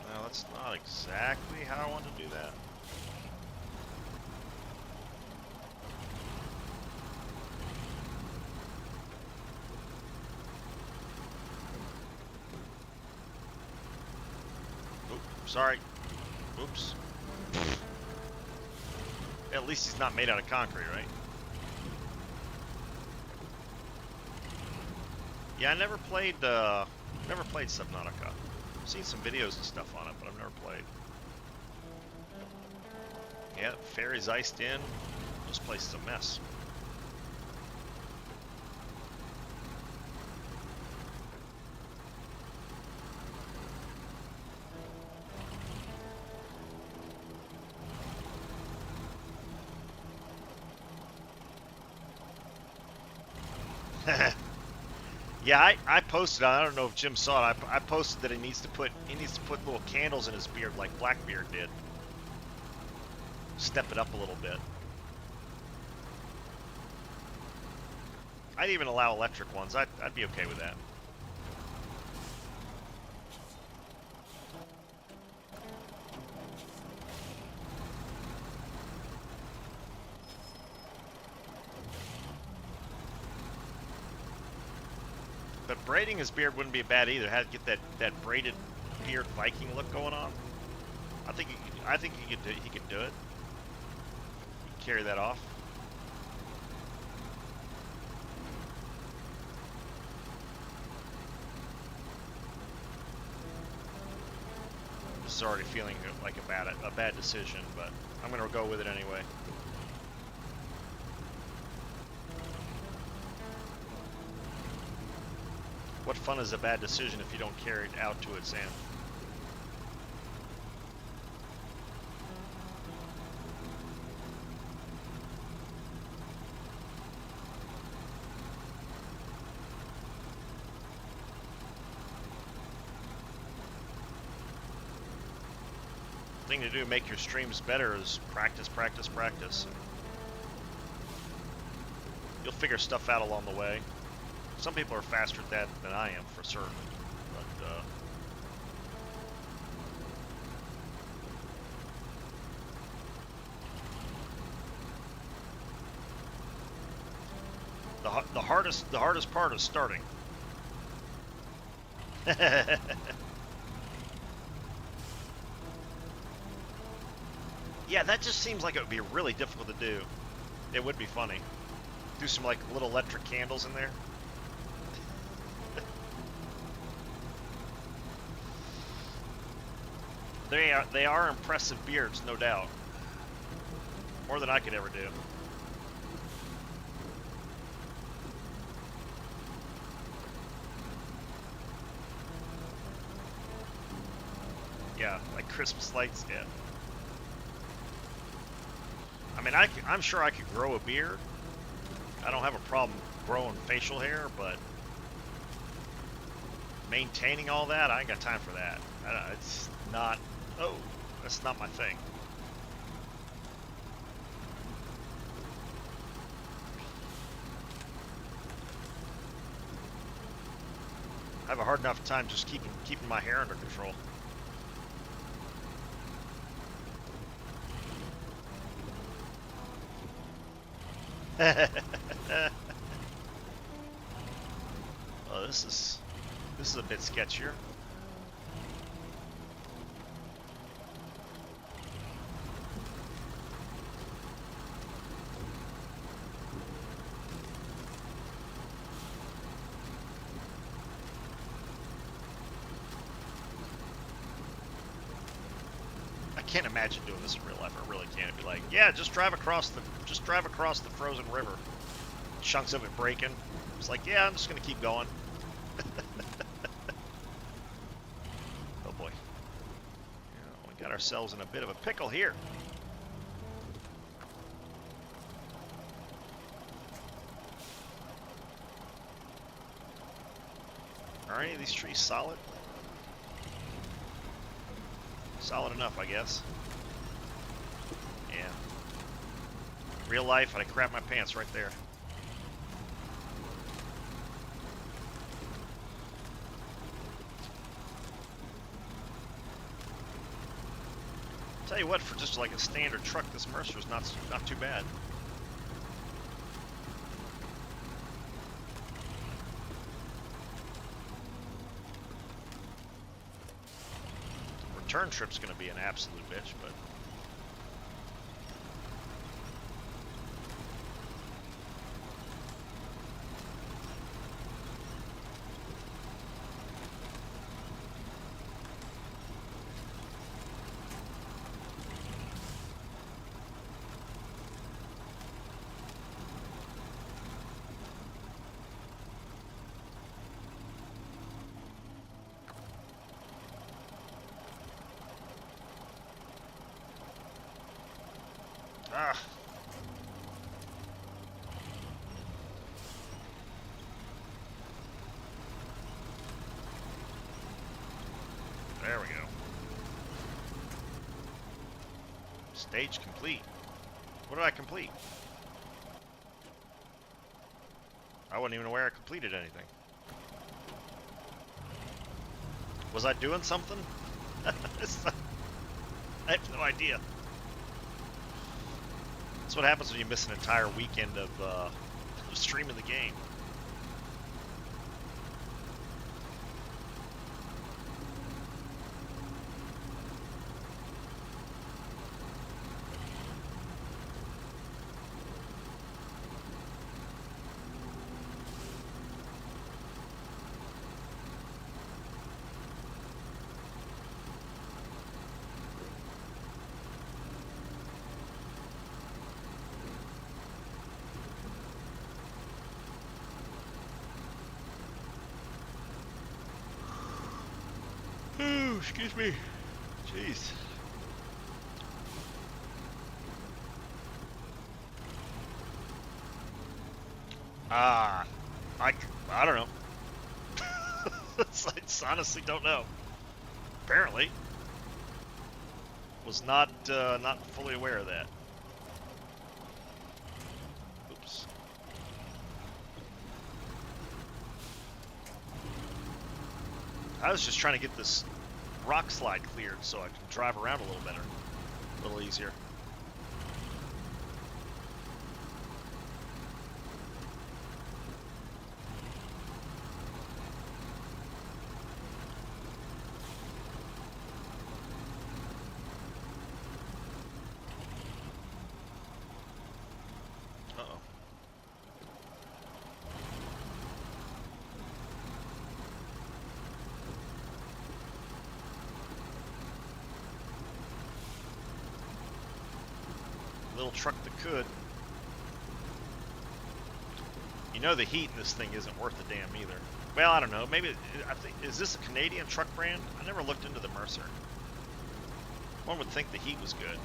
Well, that's not exactly how I want to do that. Sorry. Oops. At least he's not made out of concrete, right? Yeah, I never played Subnautica. I've seen some videos and stuff on it, but I've never played. Yeah, ferry's iced in. This place is a mess. Yeah, I posted. I don't know if Jim saw it. I posted that he needs to put little candles in his beard like Blackbeard did. Step it up a little bit. I'd even allow electric ones. I'd be okay with that. But braiding his beard wouldn't be bad either. Had to get that braided beard Viking look going on. I think he could do it. Carry that off. This is already feeling like a bad decision, but I'm gonna go with it anyway. What fun is a bad decision if you don't carry it out to its end? Thing to do to make your streams better is practice, practice, practice. You'll figure stuff out along the way. Some people are faster at that than I am, for certain. But the hardest part is starting. Yeah, that just seems like it would be really difficult to do. It would be funny. Do some like little electric candles in there. They are impressive beards, no doubt. More than I could ever do. Yeah, like Christmas lights, yeah. I mean, I'm sure I could grow a beard. I don't have a problem growing facial hair, but maintaining all that, I ain't got time for that. It's not, oh, that's not my thing. I have a hard enough time just keeping my hair under control. Oh, this is a bit sketchier. I can't imagine doing this in real life. I really can't. It'd be like, yeah, just drive across the frozen river. Chunks of it breaking. It's like, yeah, I'm just gonna keep going. Oh boy. Yeah, we got ourselves in a bit of a pickle here. Are any of these trees solid? Solid enough, I guess. Yeah. Real life, I'd crap my pants right there. Tell you what, for just like a standard truck, this Mercer's not too bad. Return trip's gonna be an absolute bitch, but Stage complete. What did I complete? I wasn't even aware I completed anything. Was I doing something? I have no idea. That's what happens when you miss an entire weekend of streaming the game. Ooh, excuse me. Jeez. I don't know. I honestly don't know. Apparently, was not fully aware of that. Oops. I was just trying to get this rock slide cleared so I can drive around a little better, a little easier. Uh-oh. Little truck that could. You know the heat in this thing isn't worth a damn either. Well, I don't know. Maybe I think, is this a Canadian truck brand? I never looked into the Mercer. One would think the heat was good.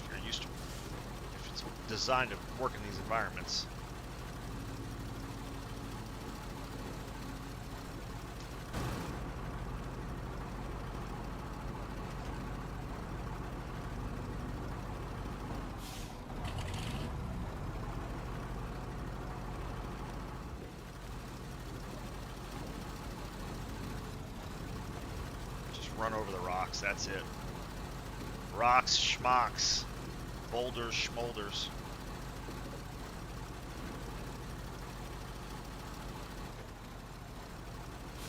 If you're used to, if it's designed to work in these environments. Run over the rocks, that's it. Rocks, schmocks, boulders, schmoulders.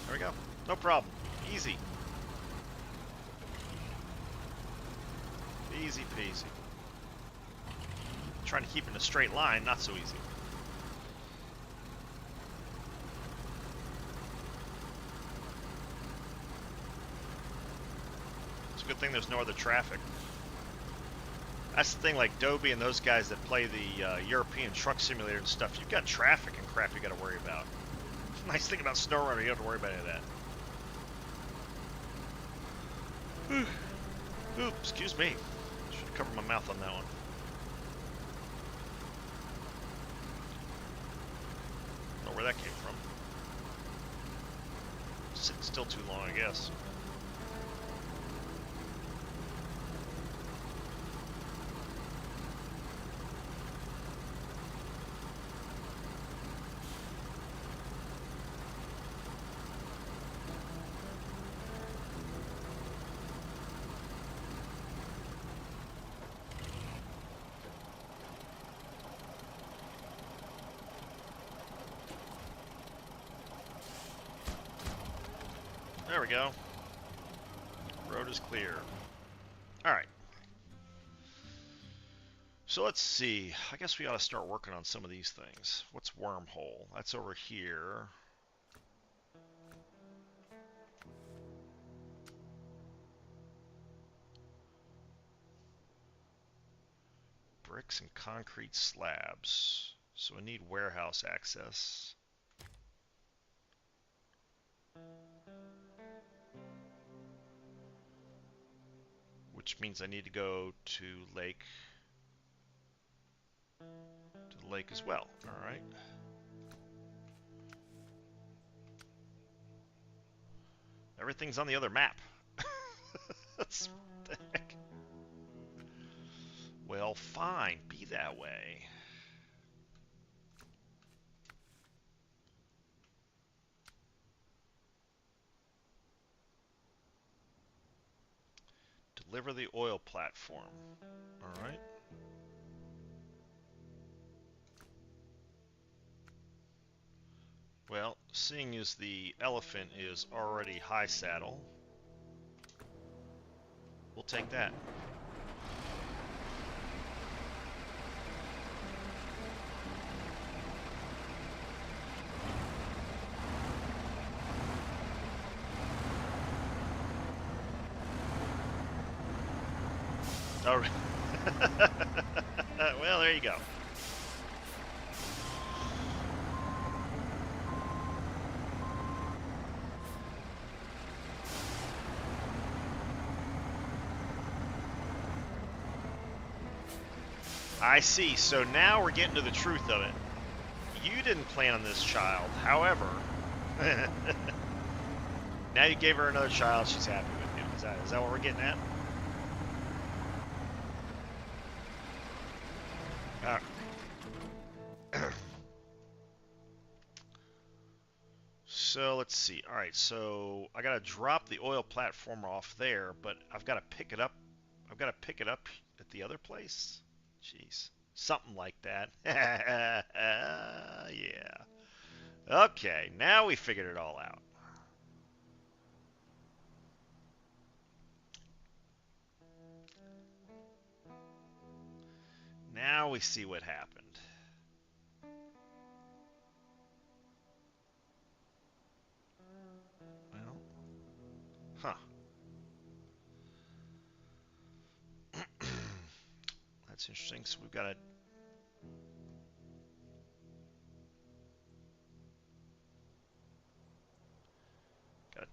There we go. No problem. Easy. Easy peasy. Trying to keep in a straight line, not so easy. Good thing there's no other traffic. That's the thing, like Dobie and those guys that play the European truck simulator and stuff, you've got traffic and crap you got to worry about. Nice thing about SnowRunner, you don't have to worry about any of that. Ooh, excuse me. Should have covered my mouth on that one. Don't know where that came from. Sitting still too long, I guess. There we go. Road is clear. Alright. So let's see. I guess we ought to start working on some of these things. What's wormhole? That's over here. Bricks and concrete slabs. So we need warehouse access. Which means I need to go to the lake as well. All right. Everything's on the other map. That's what the heck. Well, fine. Be that way. Deliver the oil platform. All right. Well, seeing as the elephant is already high saddle, we'll take that. All right. Well, there you go. I see. So now we're getting to the truth of it. You didn't plan on this child. However, now you gave her another child. She's happy with you. Is that what we're getting at? All right. So let's see. All right. So I got to drop the oil platform off there, but I've got to pick it up. I've got to pick it up at the other place. Jeez. Something like that. Yeah. Okay, now we figured it all out. Now we see what happened. Well, huh. That's interesting. So we've got to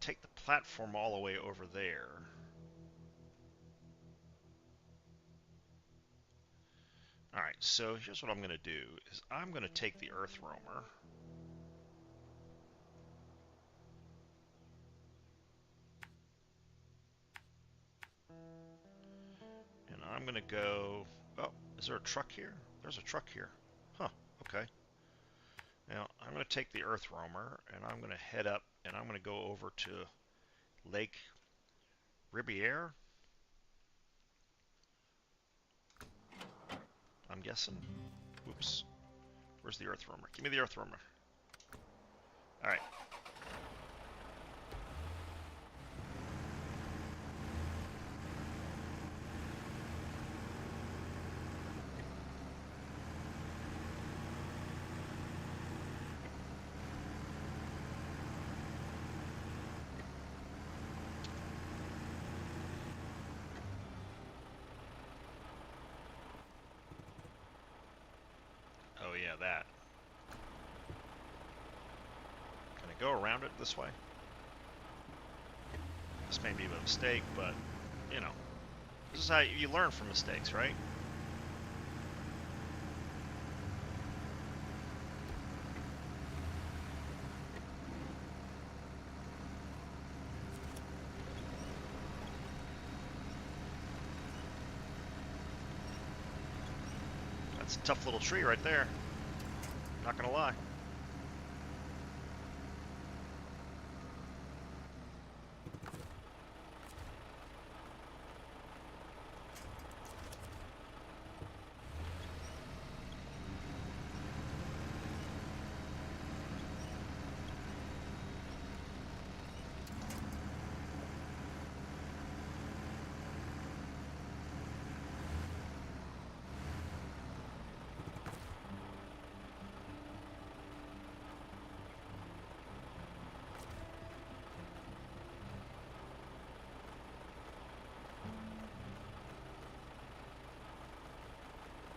take the platform all the way over there. All right, so here's what I'm going to do is I'm going to take the Earth Roamer. And I'm going to go... Oh, is there a truck here? There's a truck here. Huh, okay. Now, I'm going to take the Earth Roamer, and I'm going to head up, and I'm going to go over to Lake Ribiere. I'm guessing. Oops. Where's the Earth Roamer? Give me the Earth Roamer. All right. Oh yeah, that. Can I go around it this way? This may be a mistake, but, you know, this is how you learn from mistakes, right? That's a tough little tree right there. Not gonna lie.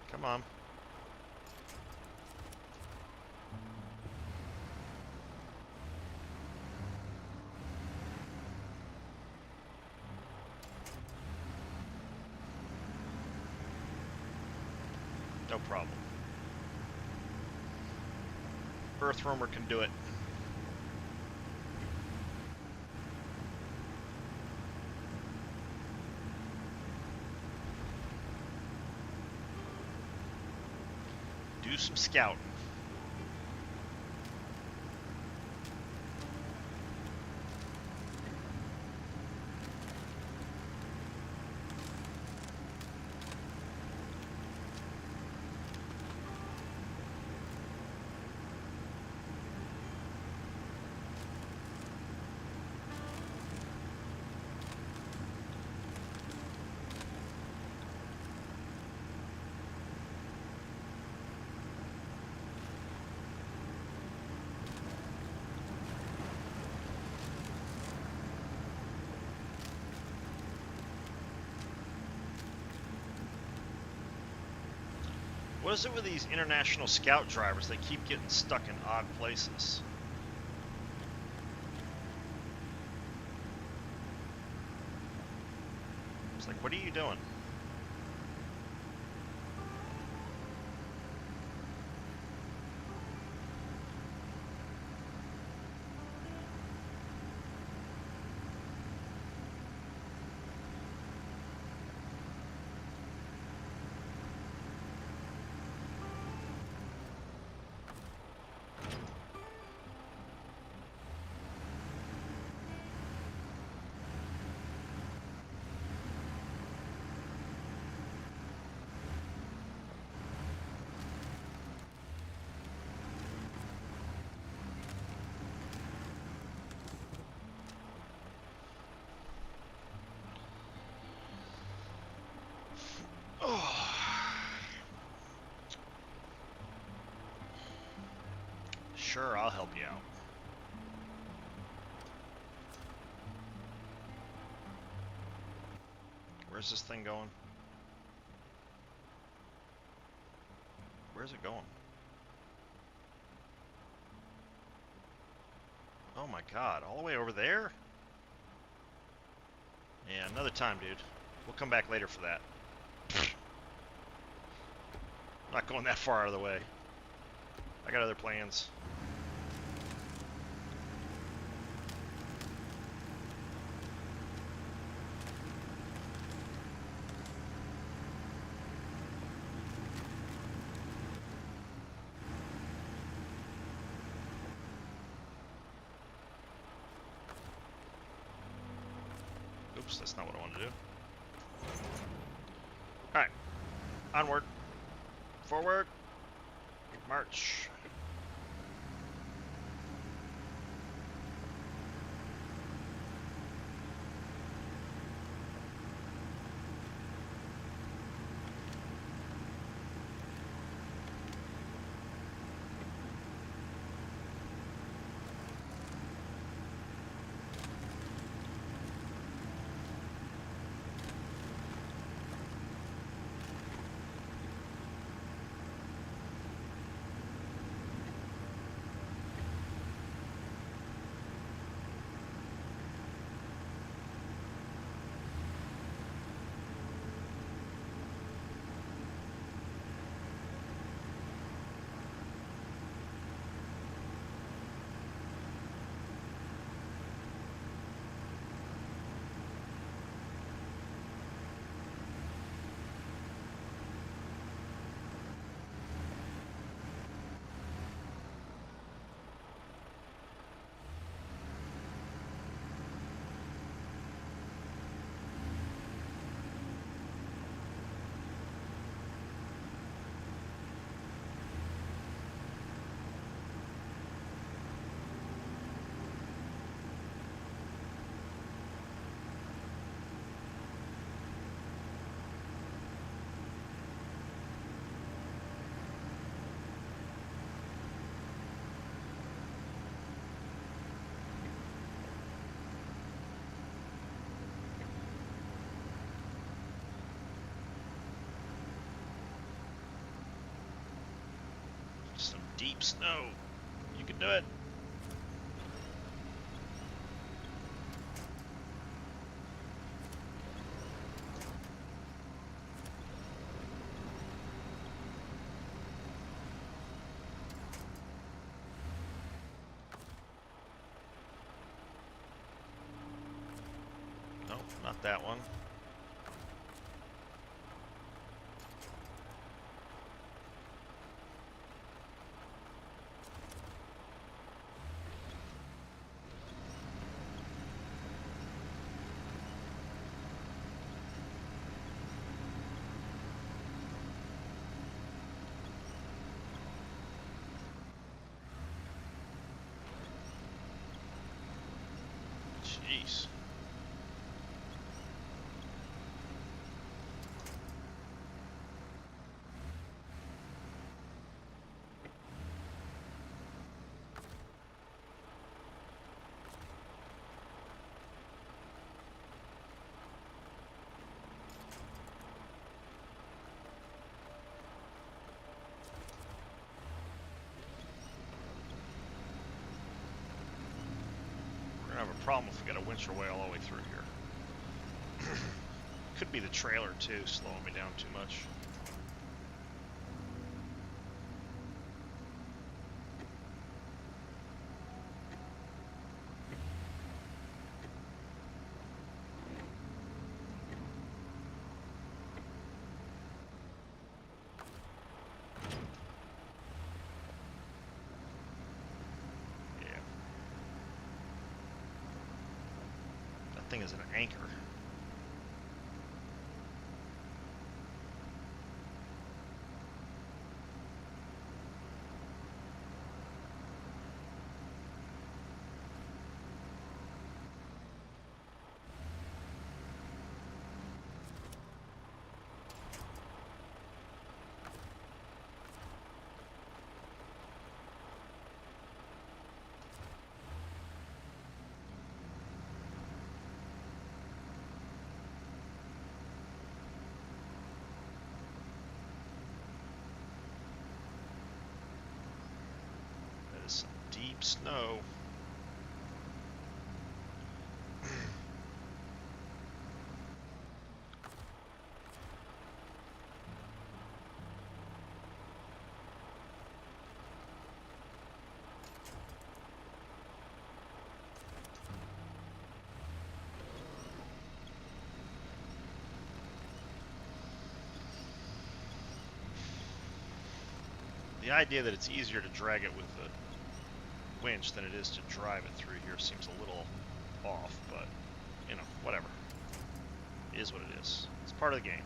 Come on. No problem. Earth Roamer can do it. do some scouting. What is it with these international scout drivers? They keep getting stuck in odd places. It's like, what are you doing? Sure, I'll help you out. Where's this thing going? Where's it going? Oh my god, all the way over there? Yeah, another time, dude. We'll come back later for that. Not going that far out of the way. I got other plans. Oops, that's not what I wanted to do. Alright. Onward. Forward. March. Some deep snow. You can do it. Nope, not that one. Jeez. We're gonna have a problem if we got to winch our way all the way through here. Could be the trailer too, slowing me down too much. Yeah. That thing is an anchor. Some deep snow. The idea that it's easier to drag it with a winch than it is to drive it through here seems a little off, but you know, whatever. It is what it is. It's part of the game.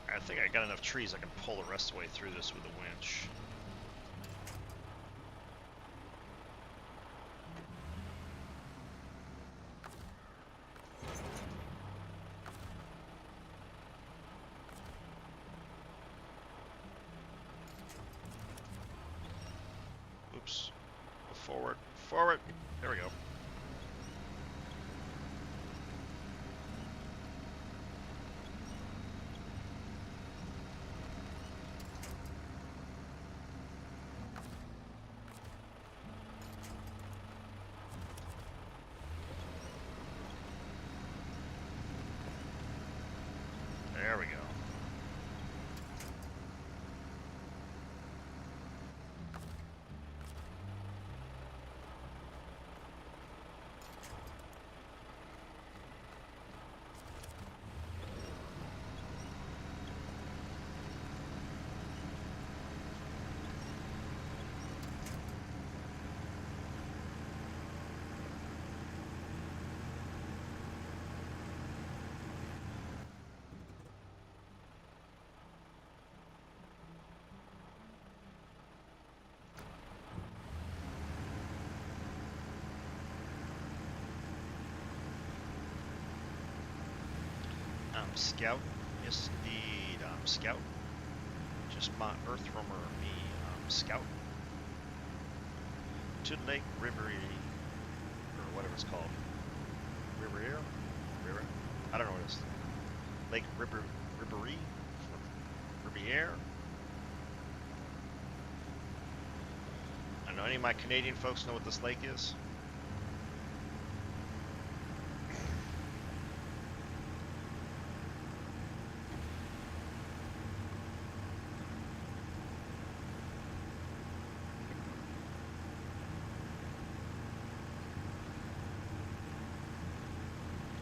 I think I got enough trees I can pull the rest of the way through this with a winch. Oops. Forward. Forward. There we go. There we go. I'm Scout. Yes, indeed, I'm Scout. Just my Earth roamer, me, I'm Scout. To Lake Ribery, or whatever it's called. Ribery? River? I don't know what it is. Lake Ribery? Riviere? I don't know, any of my Canadian folks know what this lake is?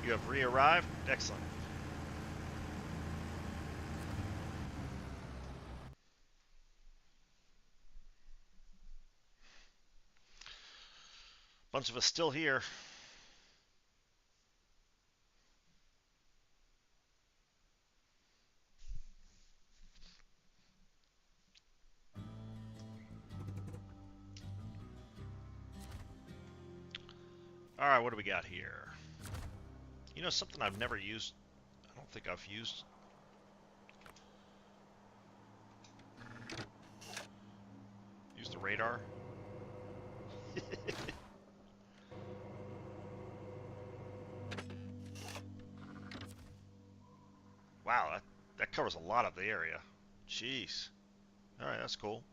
You have re-arrived? Excellent. Bunch of us still here. All right, what do we got here? You know, something I've never used. I don't think I've used. Use the radar. Wow, that covers a lot of the area. Jeez. All right, that's cool.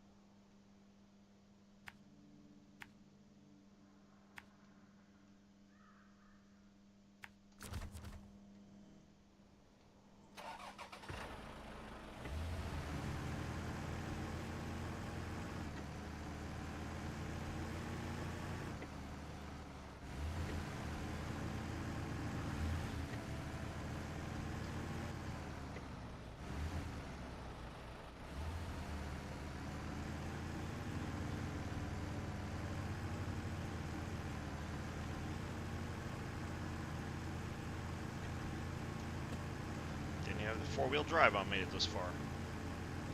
Didn't have the four-wheel drive on, made it this far.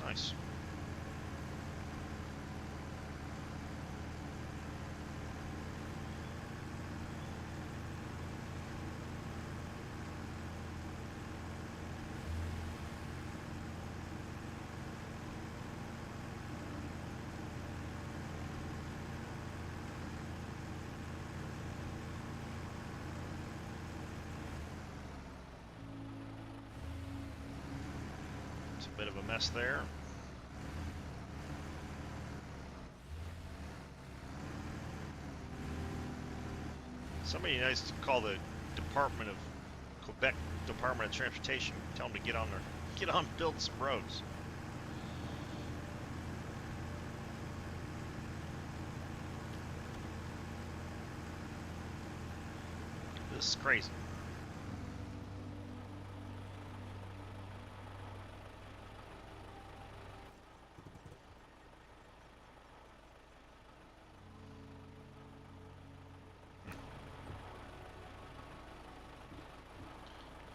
Nice. It's a bit of a mess there. Somebody nice to call the Department of Quebec Department of Transportation. Tell them to get on building some roads. This is crazy.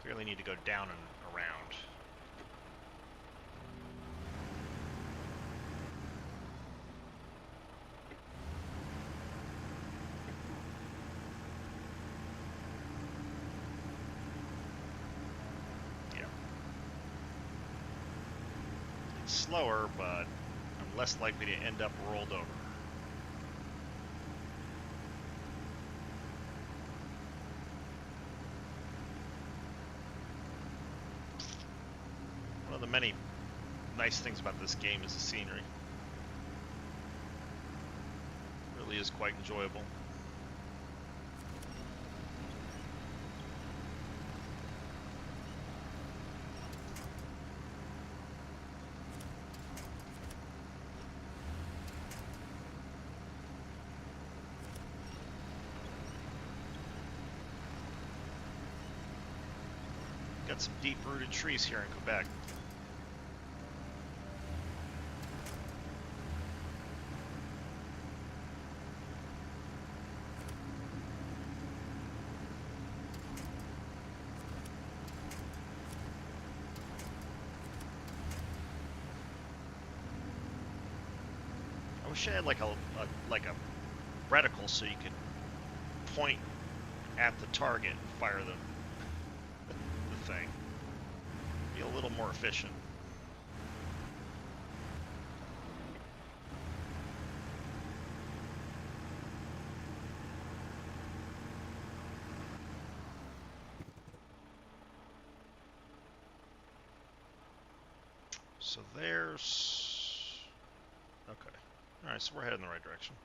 Clearly need to go down and around. Yeah. It's slower, but I'm less likely to end up rolled over. One of the many nice things about this game is the scenery. It really is quite enjoyable. Got some deep-rooted trees here in Quebec. I wish I had like a reticle so you could point at the target and fire the thing. Be a little more efficient. So there's... Okay. Alright, so we're heading in the right direction.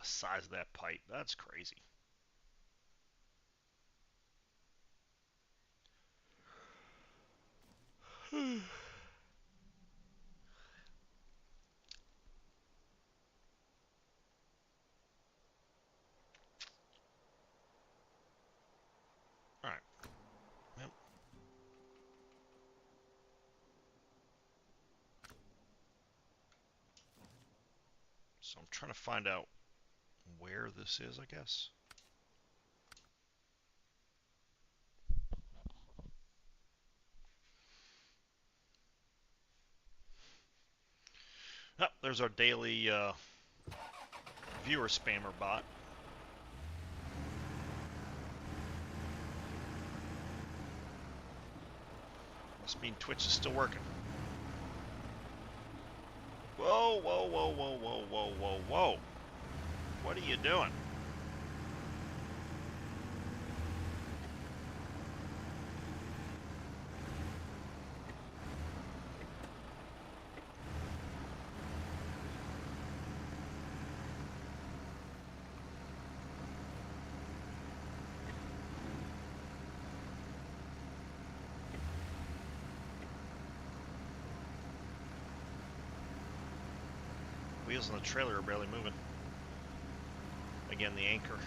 the size of that pipe. That's crazy. All right. Yep. So I'm trying to find out where this is, I guess. Oh, there's our daily viewer spammer bot. Must mean Twitch is still working. Whoa, whoa, whoa, whoa, whoa, whoa, whoa, whoa. What are you doing? Wheels on the trailer are barely moving. Again, the anchor.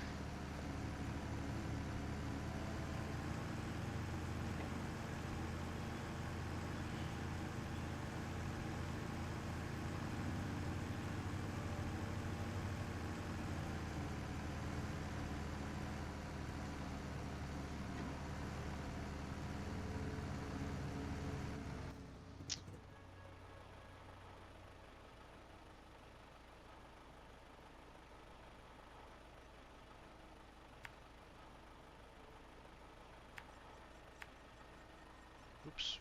Oops.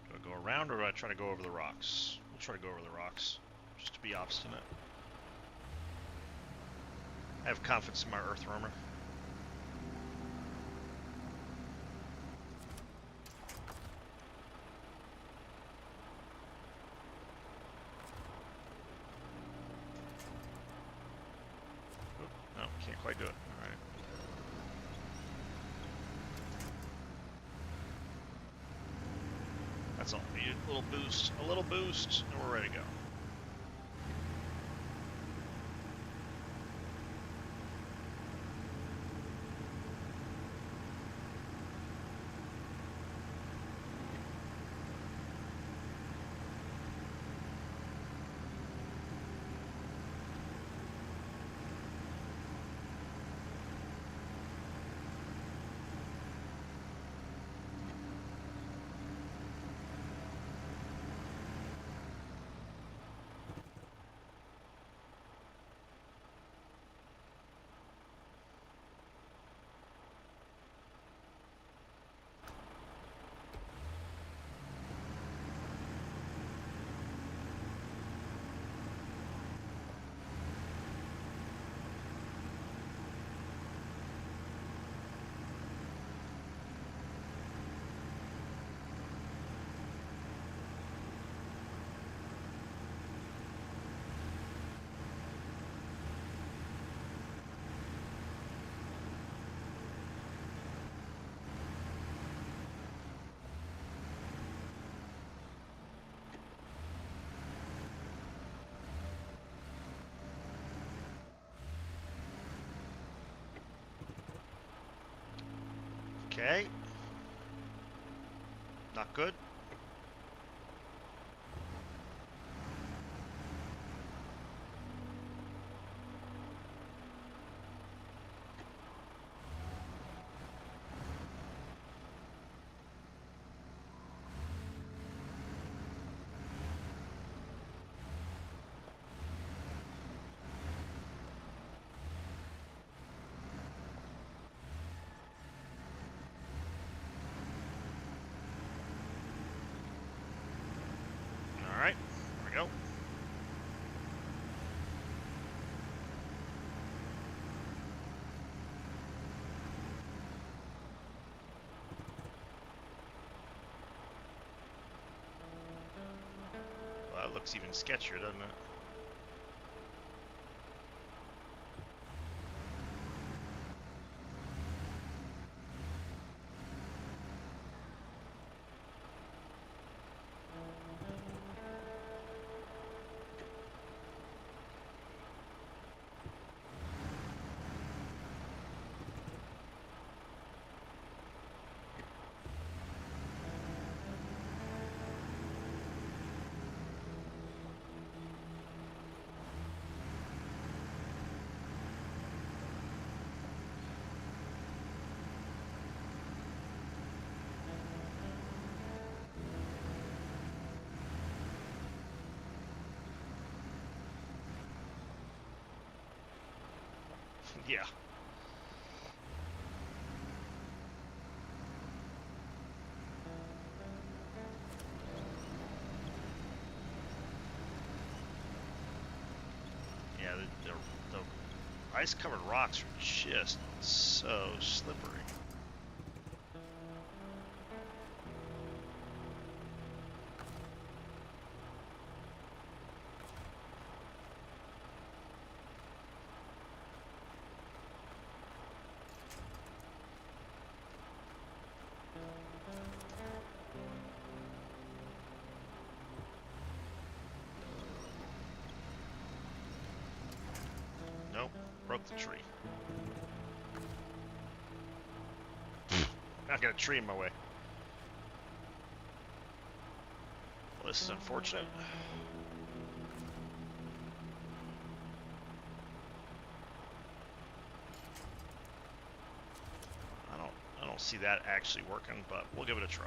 Do I go around or do I try to go over the rocks? We'll try to go over the rocks, just to be obstinate. I have confidence in my earth roamer. No, can't quite do it. All right. That's all we need. A little boost, and we're ready to go. Okay. Not good. looks even sketchier, doesn't it? Yeah. Yeah, the ice-covered rocks are just so slippery. Nope, broke the tree. Not got a tree in my way. Well, this is unfortunate. I don't see that actually working, but we'll give it a try.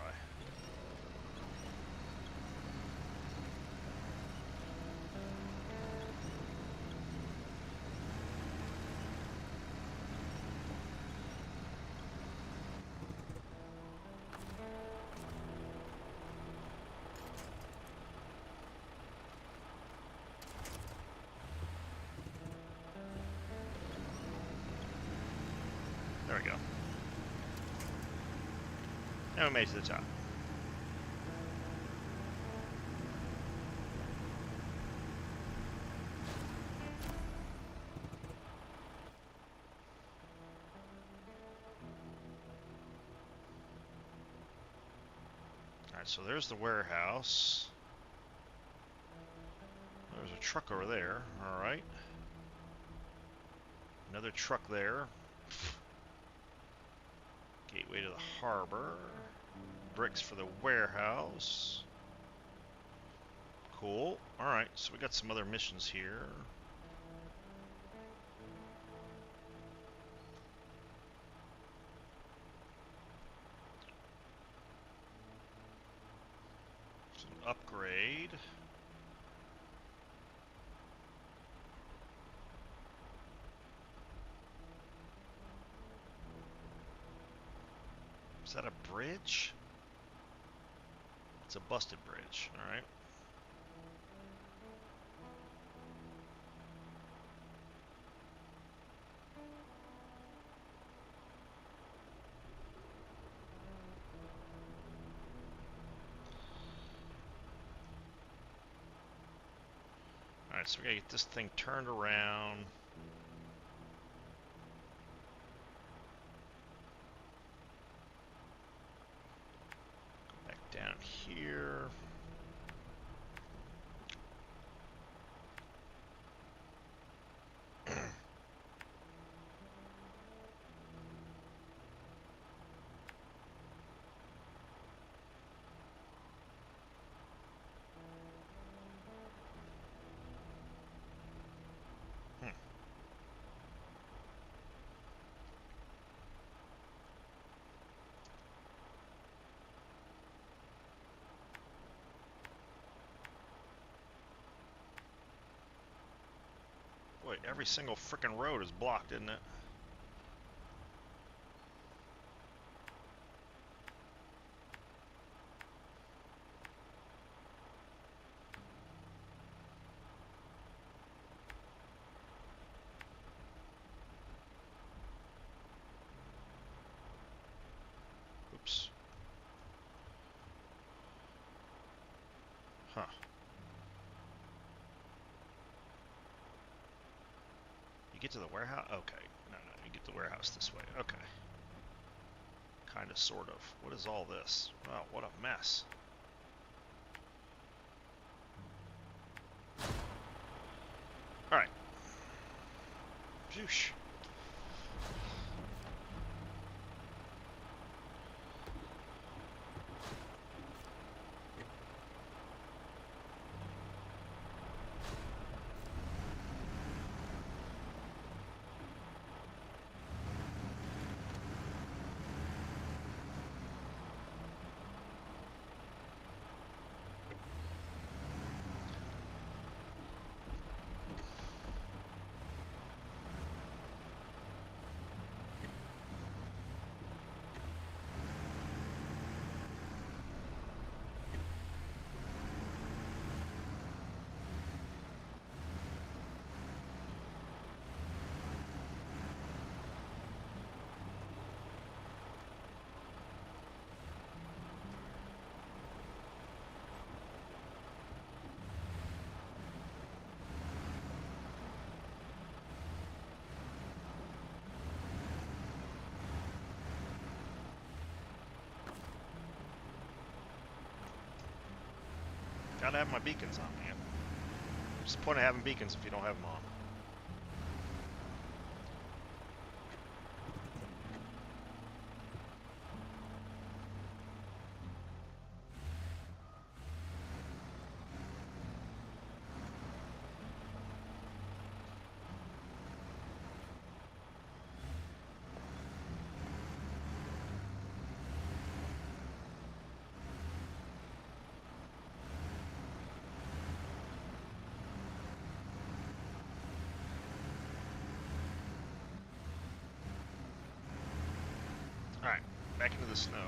There we go. And we made it to the top. Alright, so there's the warehouse. There's a truck over there. Alright. Another truck there. Gateway to the harbor. Bricks for the warehouse. Cool. Alright, so we got some other missions here. It's an upgrade. Is that a bridge? It's a busted bridge, alright. Alright, so we gotta get this thing turned around. Go back down here. Boy, every single frickin' road is blocked, isn't it? Oops. Huh. You get to the warehouse? Okay. No, you get the warehouse this way. Okay. Kind of, sort of. What is all this? Wow, what a mess. Alright. Phew. Gotta have my beacons on, man. What's the point of having beacons if you don't have them on? Alright, back into the snow.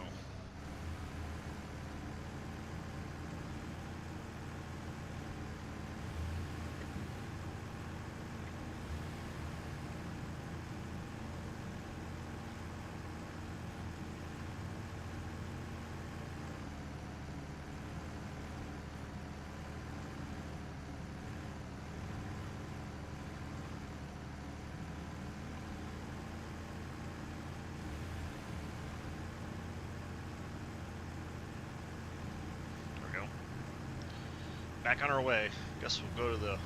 Back on our way. Guess we'll go to the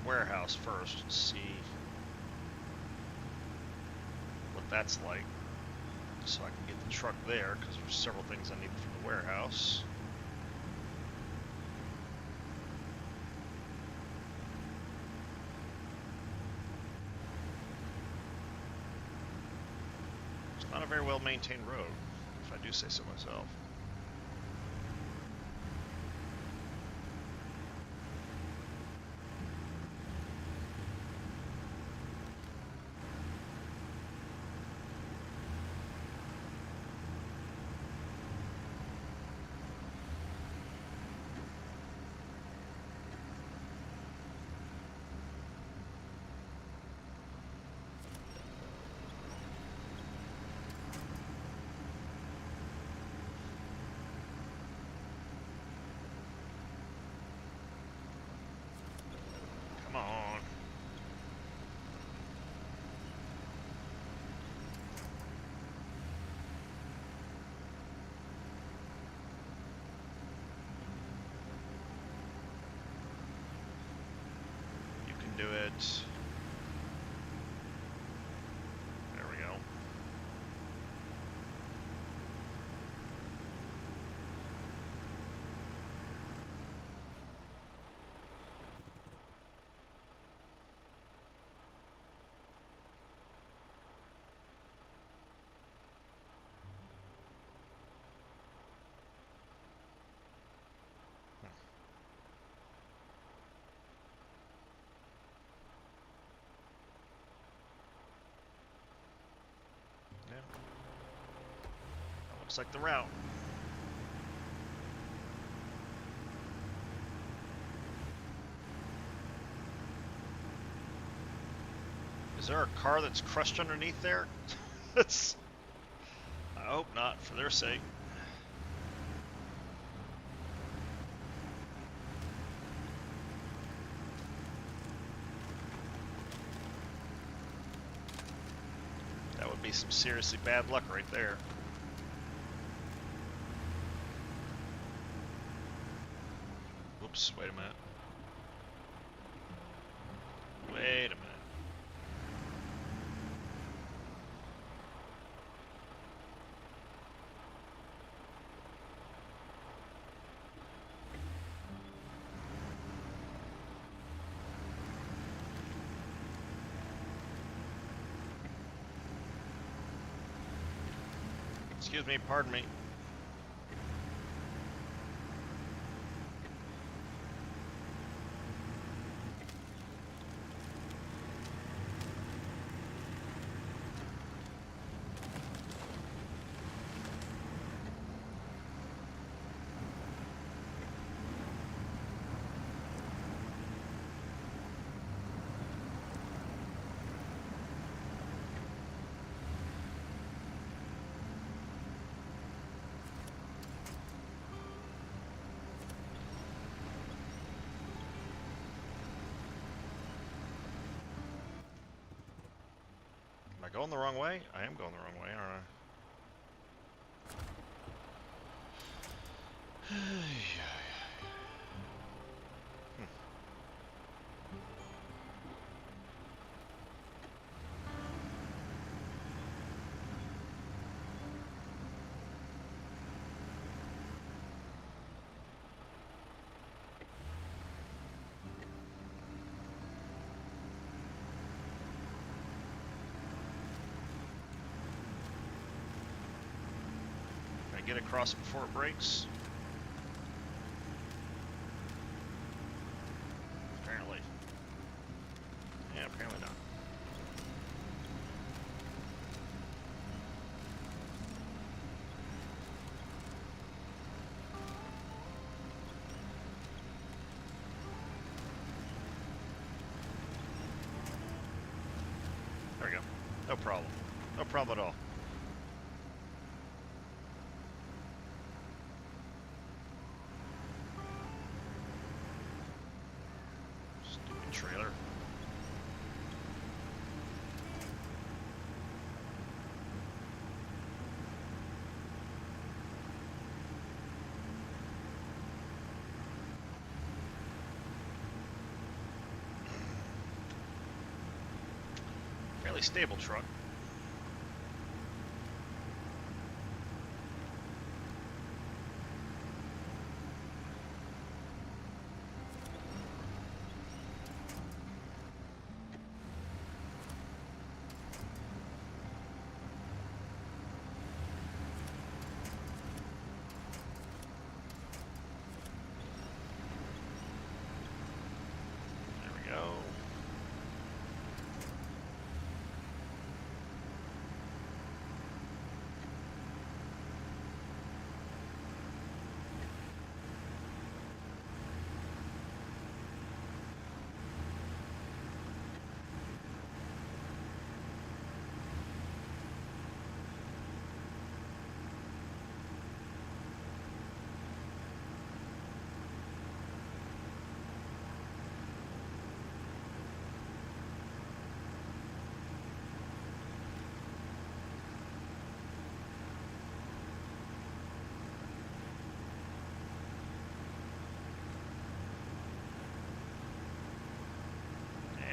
warehouse first and see what that's like. So I can get the truck there, because there's several things I need from the warehouse. It's not a very well maintained road, if I do say so myself. Come on. You can do it. There we go. Yeah. That looks like the route. Is there a car that's crushed underneath there? That's... I hope not, for their sake. be some seriously bad luck right there. Whoops, wait a minute. Wait a minute. Excuse me, pardon me. Am I going the wrong way? I am going the wrong way, aren't I? Get across before it breaks? Apparently. Yeah, apparently not. There we go. No problem. No problem at all. Trailer. Fairly stable truck.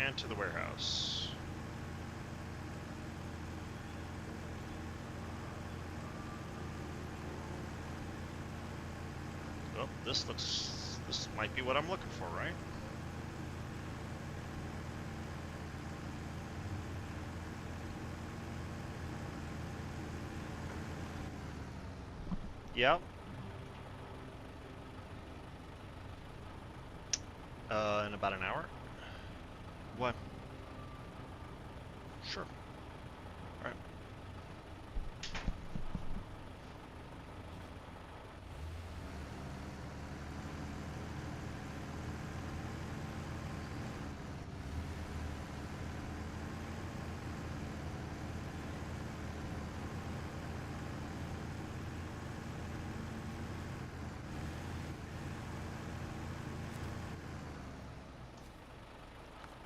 And to the warehouse. Oh, this might be what I'm looking for, right? Yep. In about an hour. What? Sure. All right.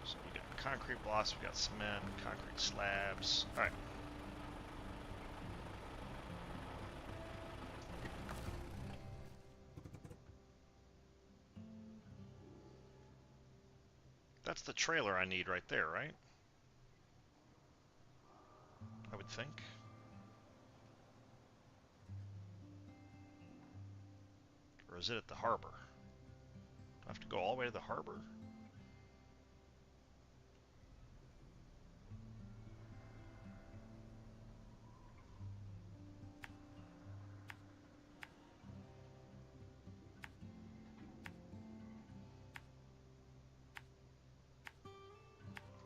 So we got concrete blocks, we got cement, concrete slabs. All right. the trailer I need right there, right? I would think. Or is it at the harbor? Do I have to go all the way to the harbor?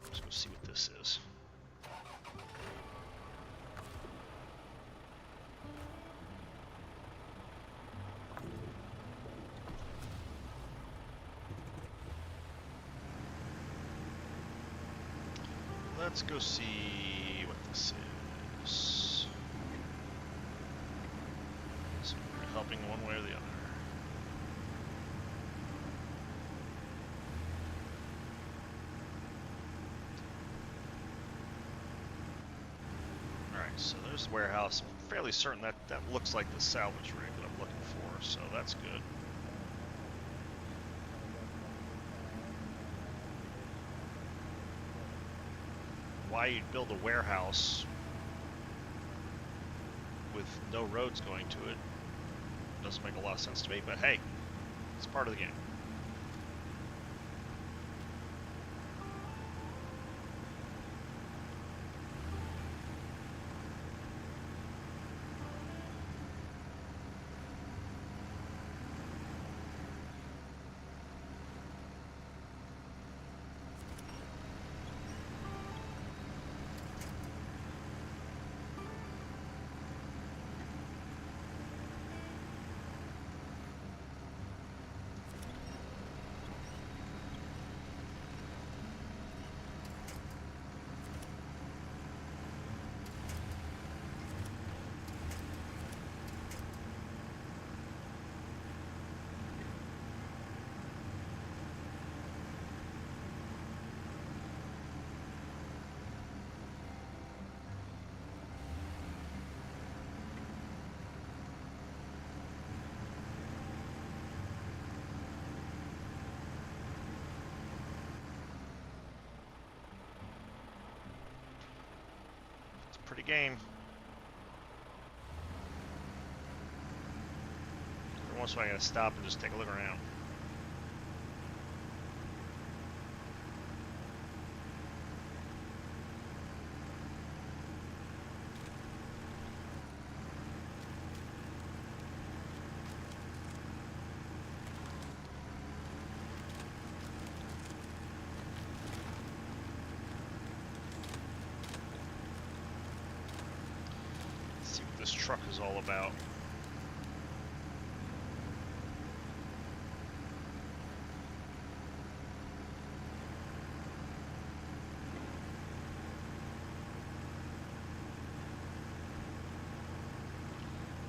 Let's go see what this is. Let's go see what this is. So we're helping one way or the other. Alright, so there's the warehouse. I'm fairly certain that looks like the salvage rig that I'm looking for, so that's good. Why you'd build a warehouse with no roads going to it doesn't make a lot of sense to me, but hey, it's part of the game. Pretty game. Every once in a while I gotta stop and just take a look around. This truck is all about.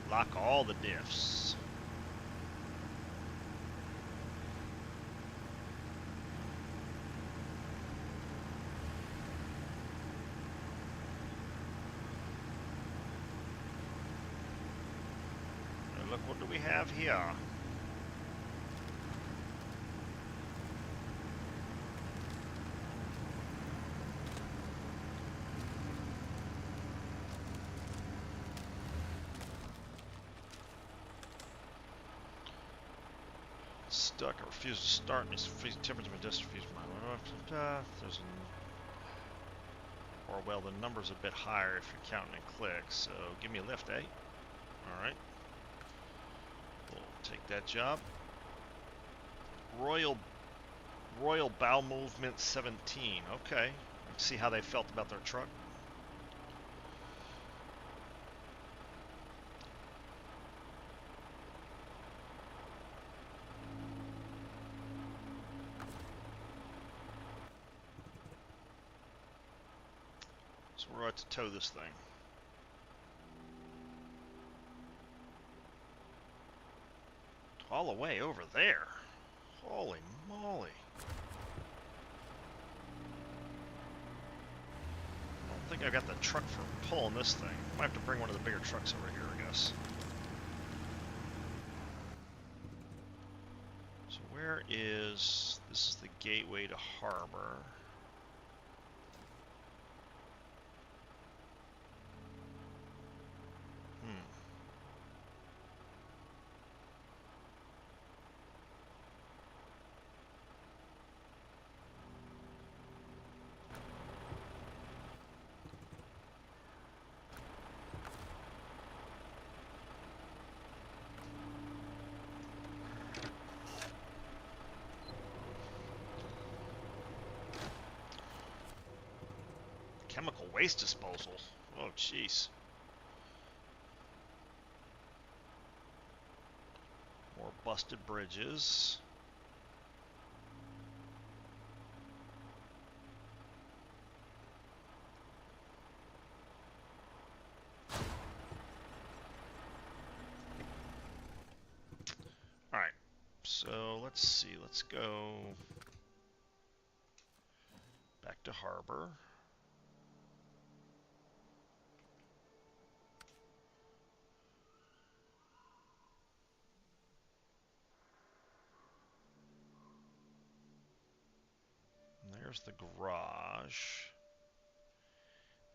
Lock all the diffs. Look, what do we have here? Stuck. I refuse to start. It's freezing temperature. My desk refused my. There's an. Or well, the number's a bit higher if you're counting in clicks. So give me a lift, eh? All right. We'll take that job. Royal Bowel Movement 17. Okay. Let's see how they felt about their truck. So we're about to tow this thing. All the way over there. Holy moly. I don't think I've got the truck for pulling this thing. Might have to bring one of the bigger trucks over here, I guess. So where is, this is the gateway to harbor. Chemical waste disposal. Oh, jeez. More busted bridges. Alright, so let's see. Let's go back to harbor. There's the garage.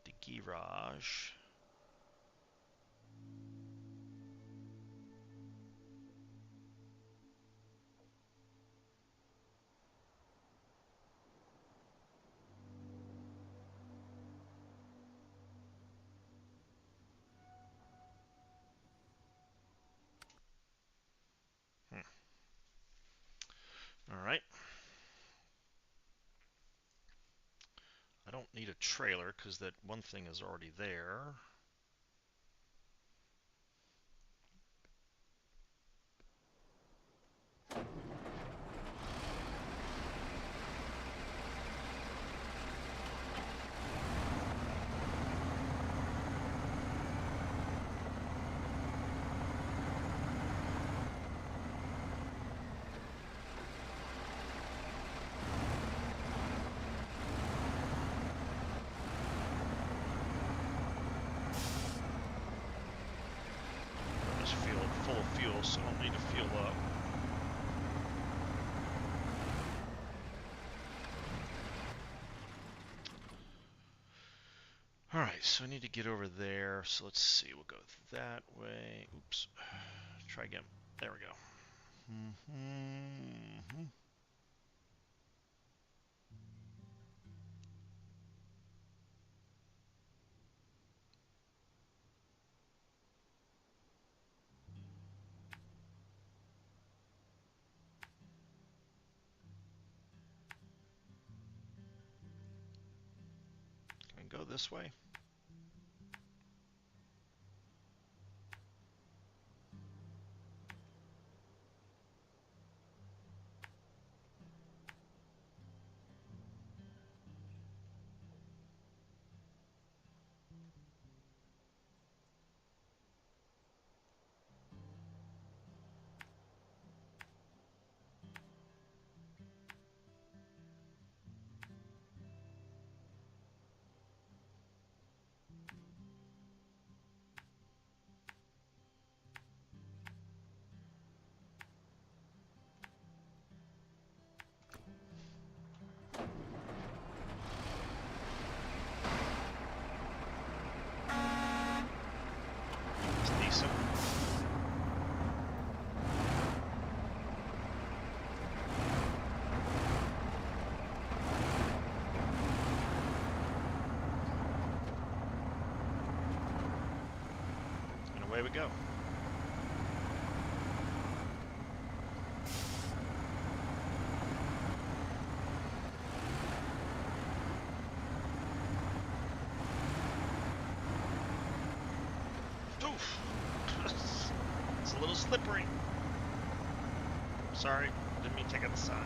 The garage. Alright. I don't need a trailer because that one thing is already there. Full of fuel, so I don't need to fuel up. Alright, so I need to get over there. So let's see, we'll go that way. Oops. Try again. There we go. Can I go this way? Away we go. Oof. It's a little slippery. Sorry, didn't mean to take out the sign.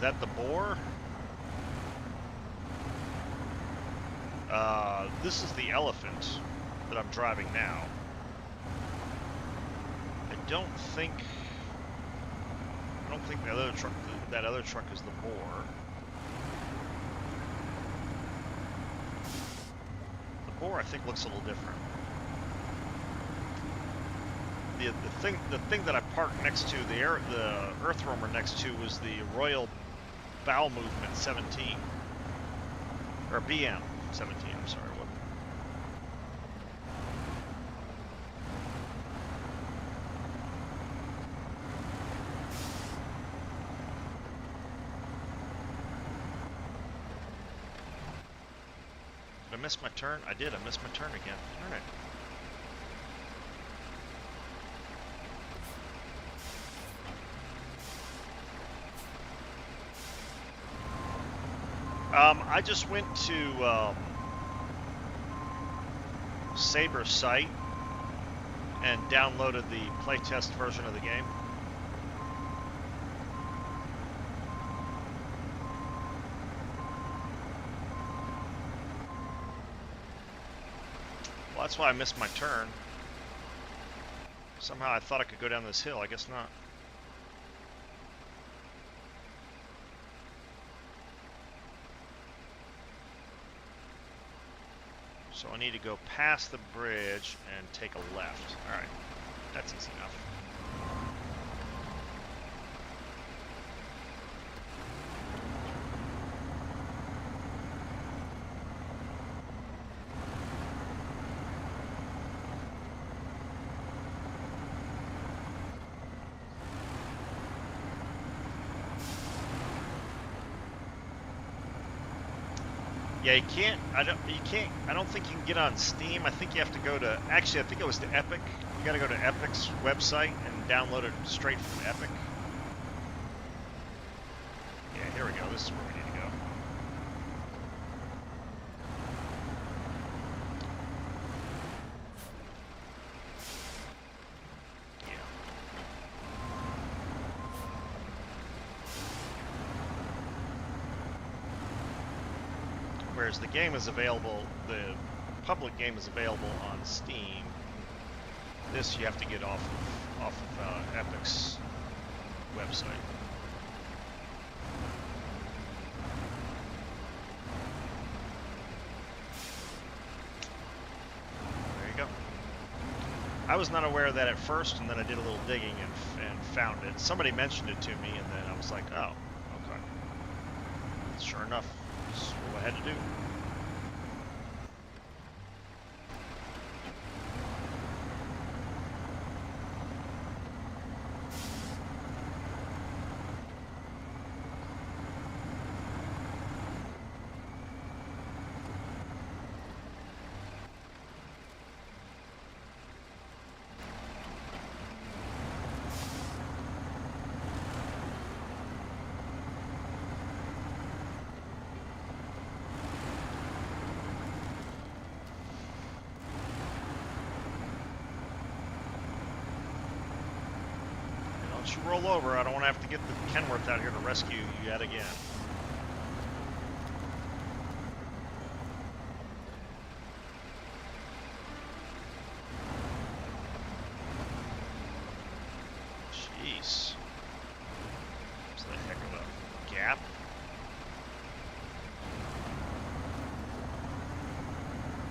that the boar? This is the elephant that I'm driving now. I don't think that other truck is the boar. The boar, I think, looks a little different. The thing that I parked next to, the earth roamer next to, was the Royal Bowel Movement 17, or BM 17. I'm sorry. What? Did I miss my turn? I did. I missed my turn again. All right. I just went to Sabre's site and downloaded the playtest version of the game. Well, that's why I missed my turn. Somehow I thought I could go down this hill. I guess not. So I need to go past the bridge and take a left. All right, that's easy enough. Yeah, you can't. I don't think you can get on Steam. I think you have to go to. Actually, I think it was to Epic. You got to go to Epic's website and download it straight from Epic. Yeah, here we go. This is where we need to go. Whereas the game is available, the public game is available on Steam. This you have to get off of Epic's website. There you go. I was not aware of that at first, and then I did a little digging and found it. Somebody mentioned it to me, and then I was like, oh, okay. Sure enough. That's what I had to do. You roll over. I don't want to have to get the Kenworth out here to rescue you yet again. Jeez. It's a heck of a gap.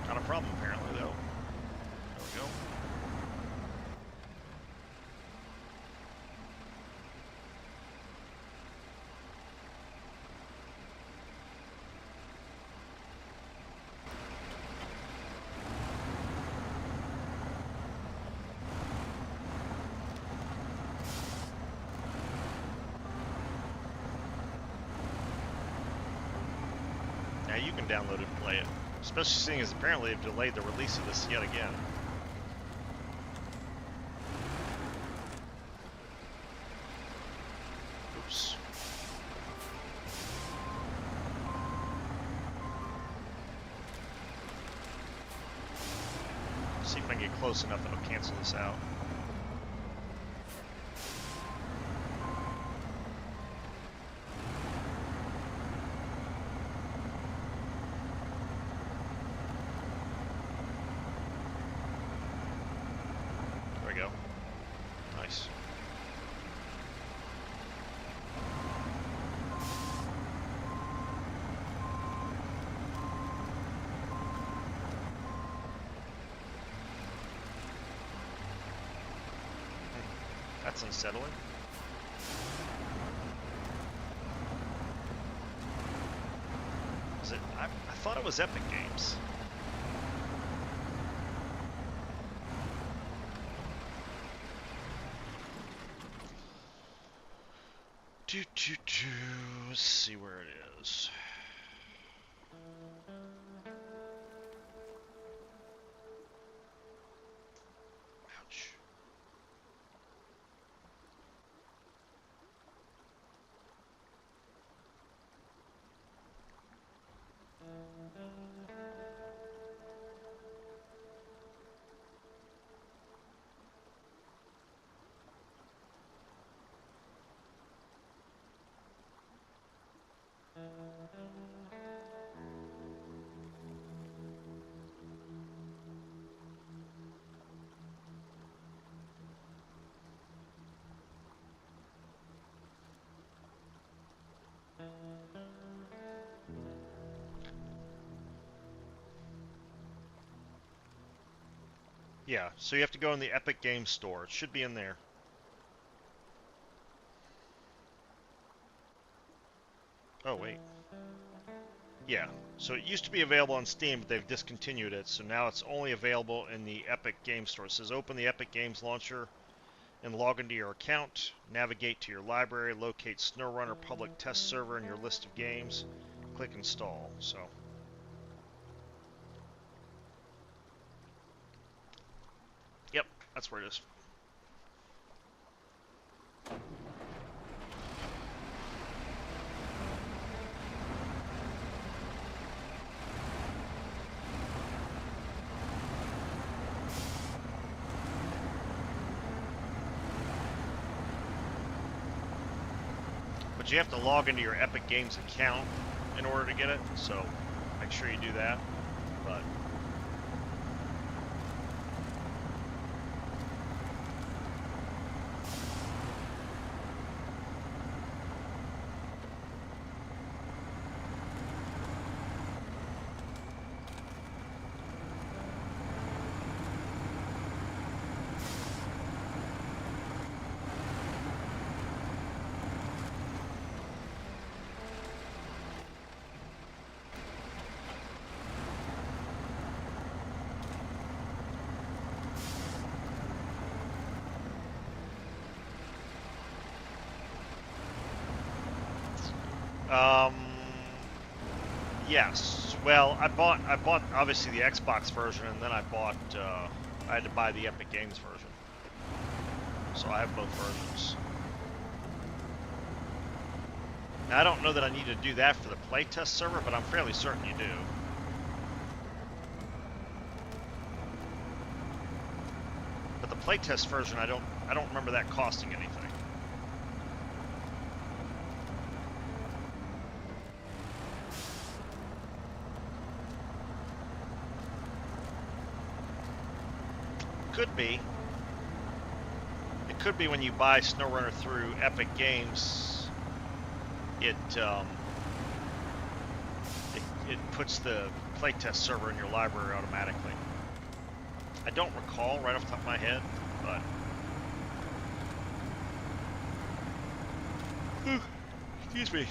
Not a problem apparently though. There we go. You can download it and play it, especially seeing as apparently they've delayed the release of this yet again. Oops. See if I can get close enough that'll cancel this out. Nice. That's unsettling. Is it? I thought it was Epic Games. Let's see where it is. Ouch. Yeah, so you have to go in the Epic Games Store. It should be in there. Oh, wait. Yeah, so it used to be available on Steam, but they've discontinued it, so now it's only available in the Epic Games Store. It says open the Epic Games launcher and log into your account. Navigate to your library, locate SnowRunner public test server in your list of games. Click install, so... Yep, that's where it is. But you have to log into your Epic Games account in order to get it, so make sure you do that. But yes. Well, I bought obviously the Xbox version, and then I had to buy the Epic Games version. So I have both versions. Now, I don't know that I need to do that for the playtest server, but I'm fairly certain you do. But the playtest version, I don't remember that costing anything. Could be. It could be when you buy SnowRunner through Epic Games, it puts the playtest server in your library automatically. I don't recall right off the top of my head, but excuse me.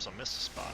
I missed a spot.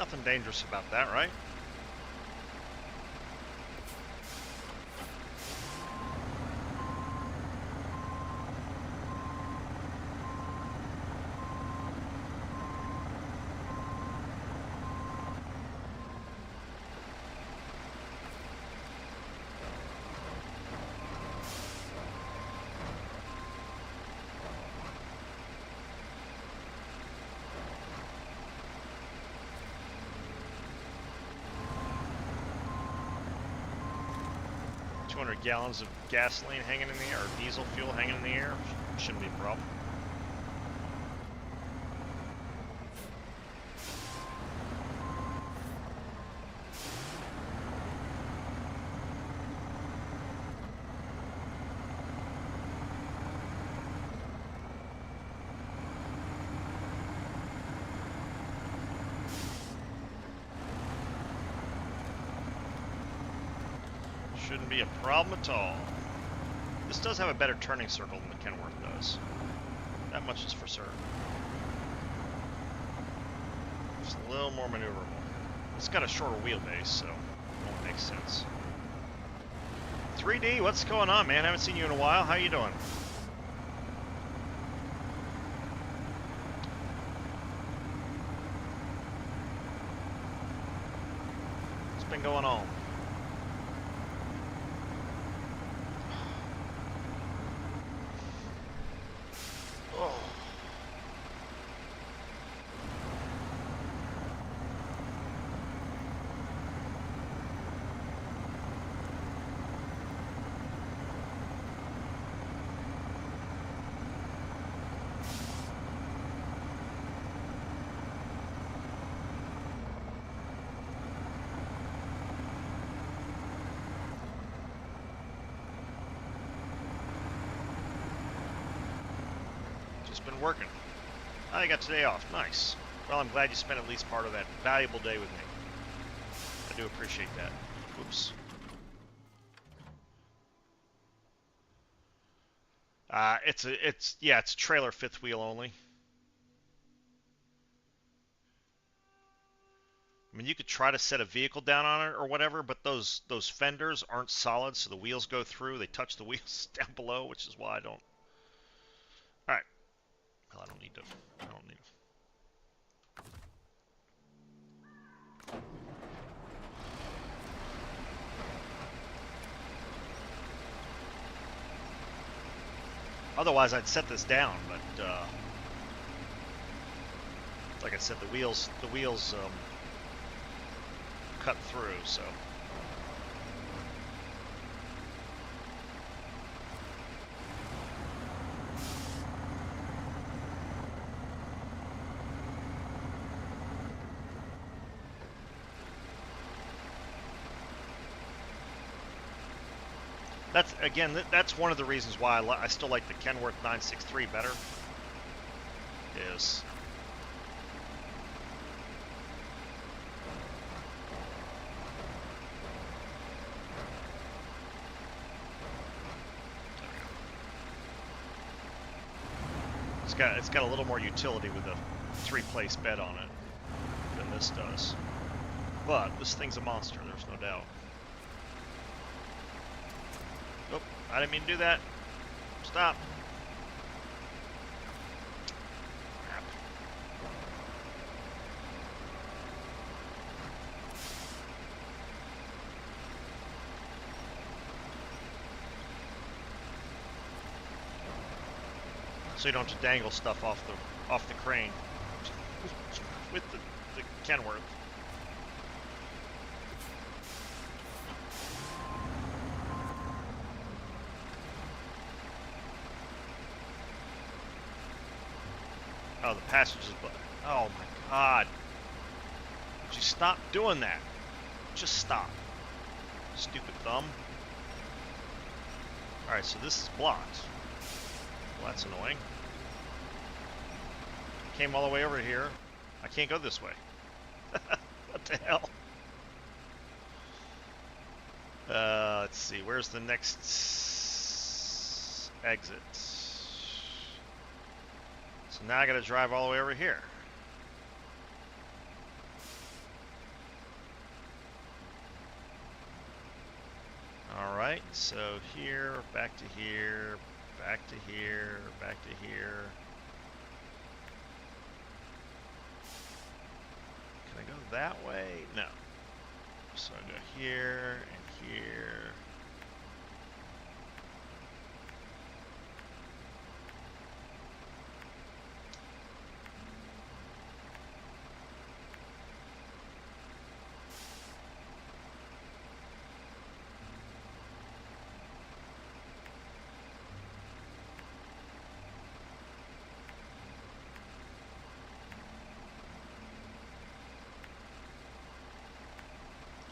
Nothing dangerous about that, right? Gallons of gasoline hanging in the air, or diesel fuel hanging in the air, shouldn't be a problem. Shouldn't be a problem at all. This does have a better turning circle than the Kenworth does. That much is for certain. Just a little more maneuverable. It's got a shorter wheelbase, so it won't make sense. 3D, what's going on, man? Haven't seen you in a while. How you doing? What's been going on? Been working. I got today off. Nice. Well, I'm glad you spent at least part of that valuable day with me. I do appreciate that. Oops. It's trailer fifth wheel only. I mean, you could try to set a vehicle down on it or whatever, but those fenders aren't solid, so the wheels go through. They touch the wheels down below, which is why I don't. All right. Well, I don't need to. Otherwise, I'd set this down, but like I said, the wheels cut through, so. That's one of the reasons why I still like the Kenworth 963 better. Is it's got a little more utility with a 3-place bed on it than this does. But this thing's a monster, there's no doubt. Oh, I didn't mean to do that. Stop. Crap. So you don't have to dangle stuff off the crane with the Kenworth. Oh, the passengers. Oh my God. Would you stop doing that? Just stop. Stupid thumb. Alright, so this is blocked. Well, that's annoying. Came all the way over here. I can't go this way. What the hell? Let's see. Where's the next exit? So now I gotta drive all the way over here. So here, back to here, back to here, back to here. Can I go that way? No. So I go here and here.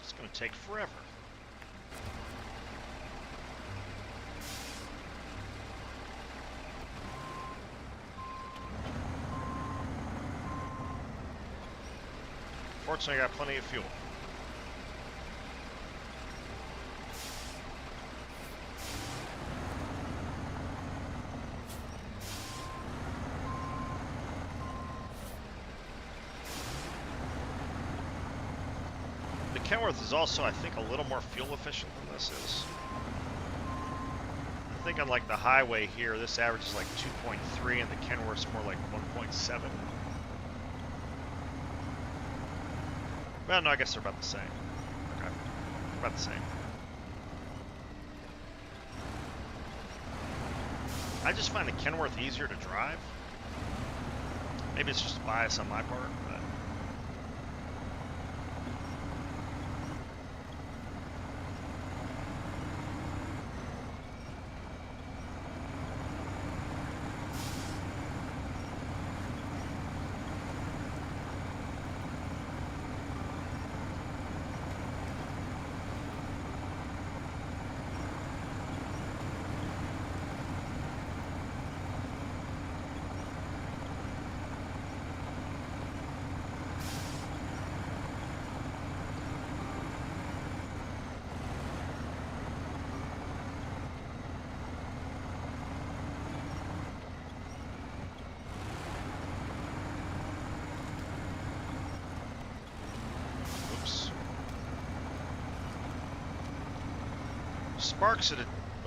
It's going to take forever. Fortunately, I got plenty of fuel. The Kenworth is also, I think, a little more fuel efficient than this is. I think on like the highway here, this average is like 2.3 and the Kenworth's more like 1.7. Well, no, I guess they're about the same. Okay, about the same. I just find the Kenworth easier to drive. Maybe it's just a bias on my part, but... Sparks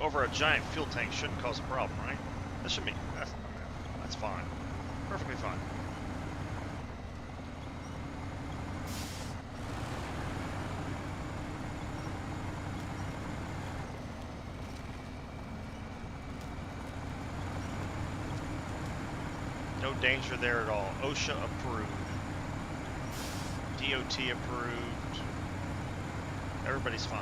over a giant fuel tank shouldn't cause a problem, right? That should be, that's fine. Perfectly fine. No danger there at all. OSHA approved. DOT approved. Everybody's fine.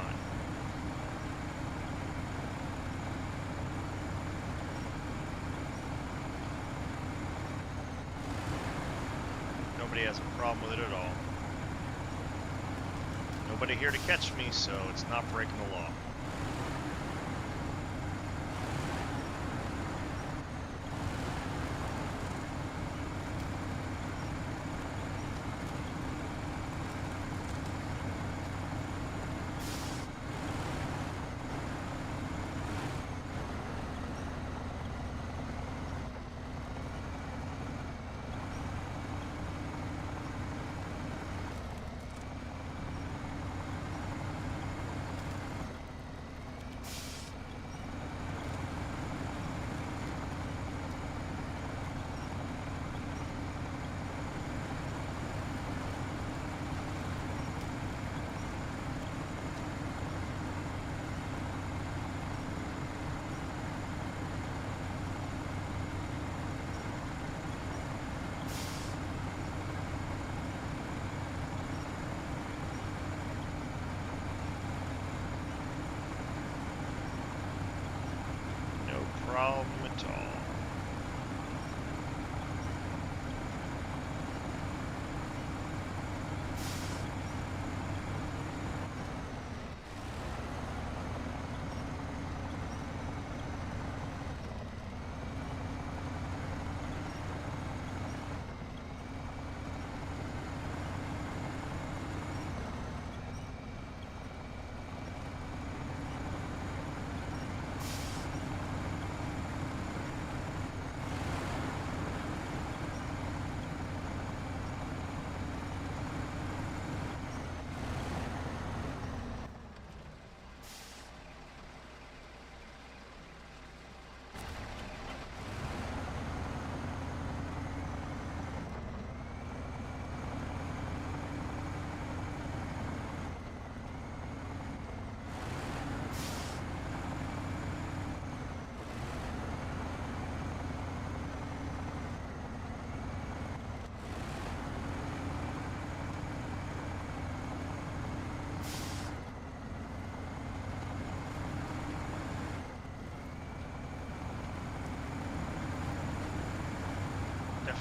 Nobody has a problem with it at all. Nobody here to catch me, so it's not breaking the law.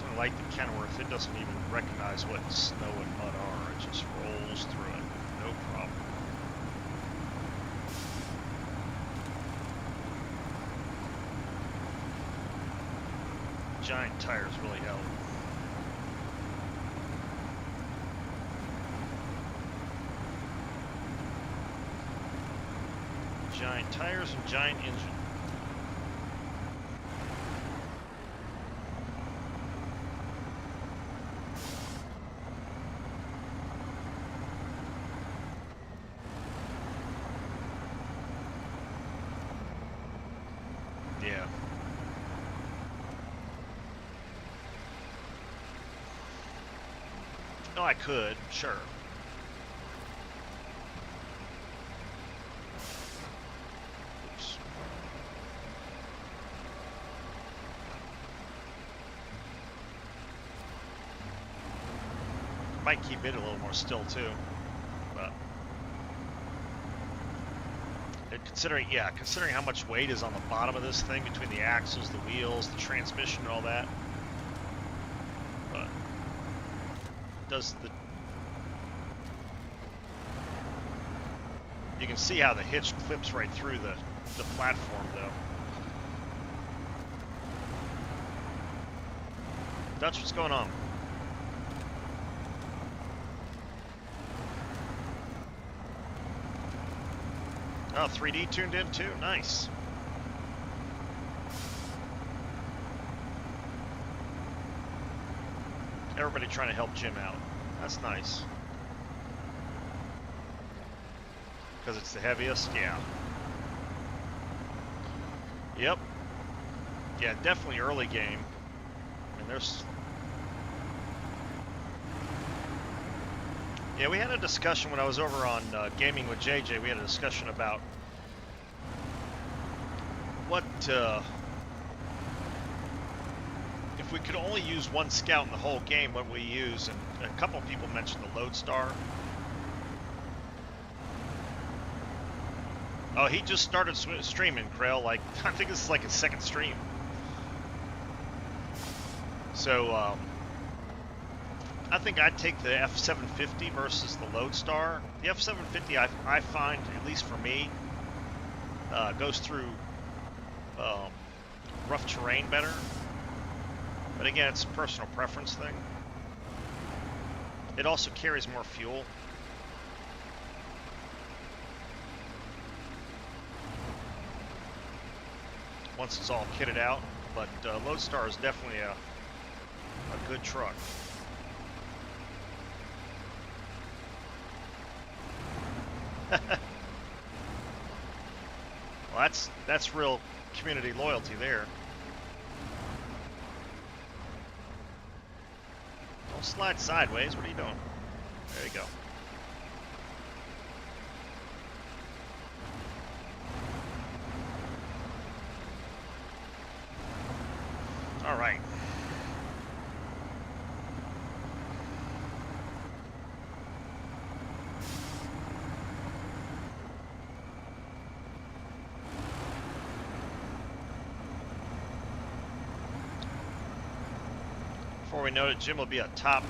definitely like the Kenworth. It doesn't even recognize what snow and mud are. It just rolls through it. No problem. Giant tires really help. Giant tires and giant engine. Yeah. No, I could, sure. Oops. Might keep it a little more still too, but considering how much weight is on the bottom of this thing between the axles, the wheels, the transmission, and all that. But you can see how the hitch clips right through the platform though. Dutch, what's going on? Oh, 3D tuned in too? Nice. Everybody trying to help Jim out. That's nice. Because it's the heaviest? Yeah. Yep. Yeah, definitely early game. And there's... Yeah, we had a discussion when I was over on Gaming with JJ. We had a discussion about what... if we could only use one scout in the whole game, what we use. And a couple of people mentioned the Lodestar. Oh, he just started streaming, Krell. Like, I think this is like his second stream. So, I think I'd take the F750 versus the Lodestar. The F750, I find, at least for me, goes through rough terrain better. But again, it's a personal preference thing. It also carries more fuel. Once it's all kitted out, but Lodestar is definitely a good truck. Well, that's real community loyalty there. Don't slide sideways. What are you doing? There you go. All right. Before we know it, Jim will be a top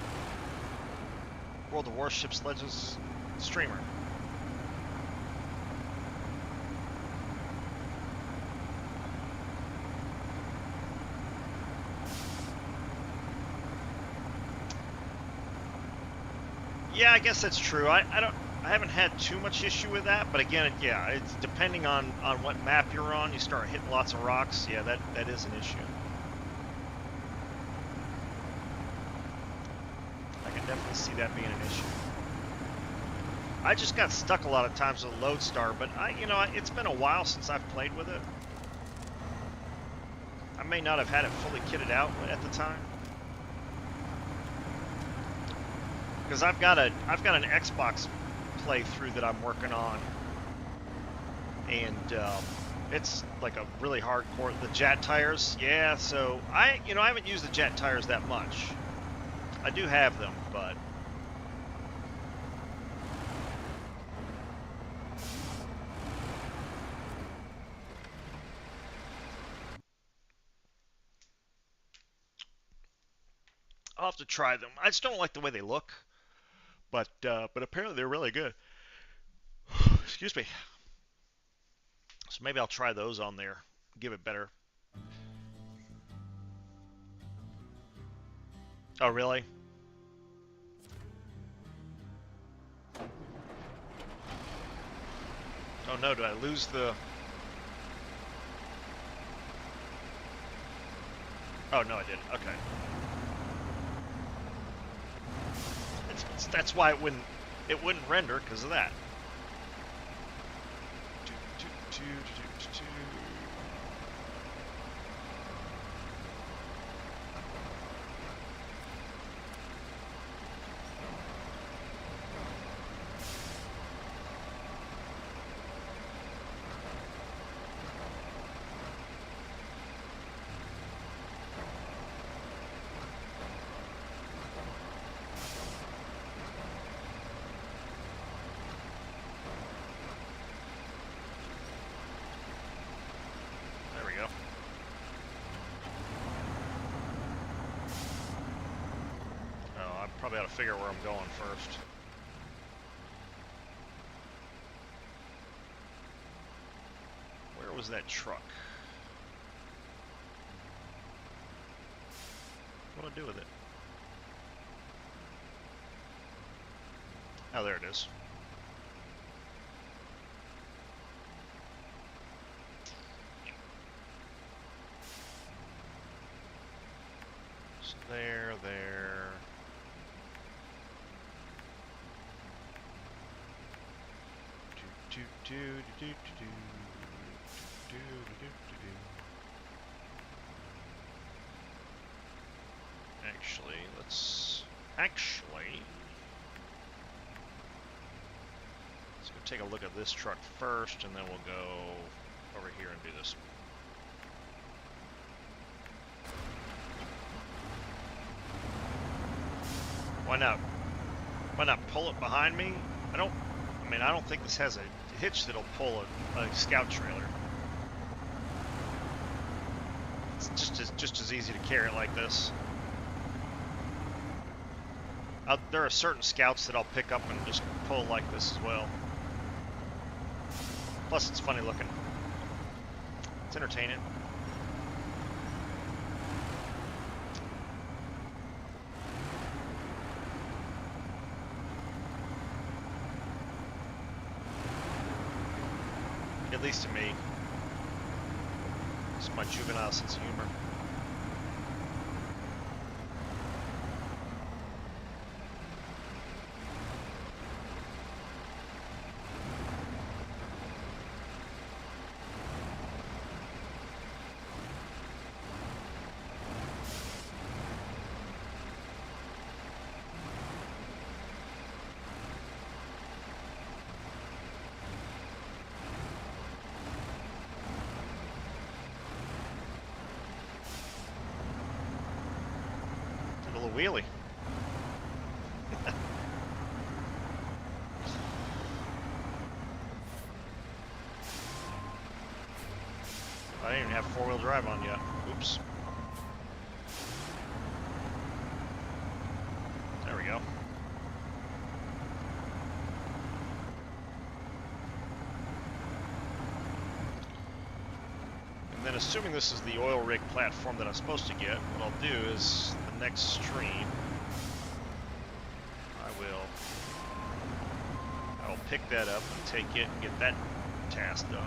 World of Warships Legends streamer. Yeah, I guess that's true. I haven't had too much issue with that, but again, yeah, it's depending on what map you're on. You start hitting lots of rocks. Yeah, that is an issue. I can definitely see that being an issue. I just got stuck a lot of times with Lodestar, but it's been a while since I've played with it. I may not have had it fully kitted out at the time. Because I've got an Xbox playthrough that I'm working on, and it's like a really hardcore. The jet tires, yeah. So I haven't used the jet tires that much. I do have them, but I'll have to try them. I just don't like the way they look, but apparently they're really good. Excuse me. So maybe I'll try those on there. Give it better. Oh, really? Oh no, did I lose the... Oh no, I didn't. Okay. That's why it wouldn't render because of that. There we go. Oh, I probably ought to figure where I'm going first. Where was that truck? What do I do with it? Oh, there it is. So there. Let's go take a look at this truck first, and then we'll go over here and do this. Why not? Why not pull it behind me? I don't think this has a hitch that'll pull a scout trailer. It's just as easy to carry it like this. There are certain scouts that I'll pick up and just pull like this as well. Plus, it's funny looking. It's entertaining. At least to me. It's my juvenile sense of humor. Wheelie. I didn't even have four-wheel drive on yet. Oops. There we go. And then assuming this is the oil rig platform that I'm supposed to get, what I'll do is the next stream, I'll pick that up and take it and get that task done.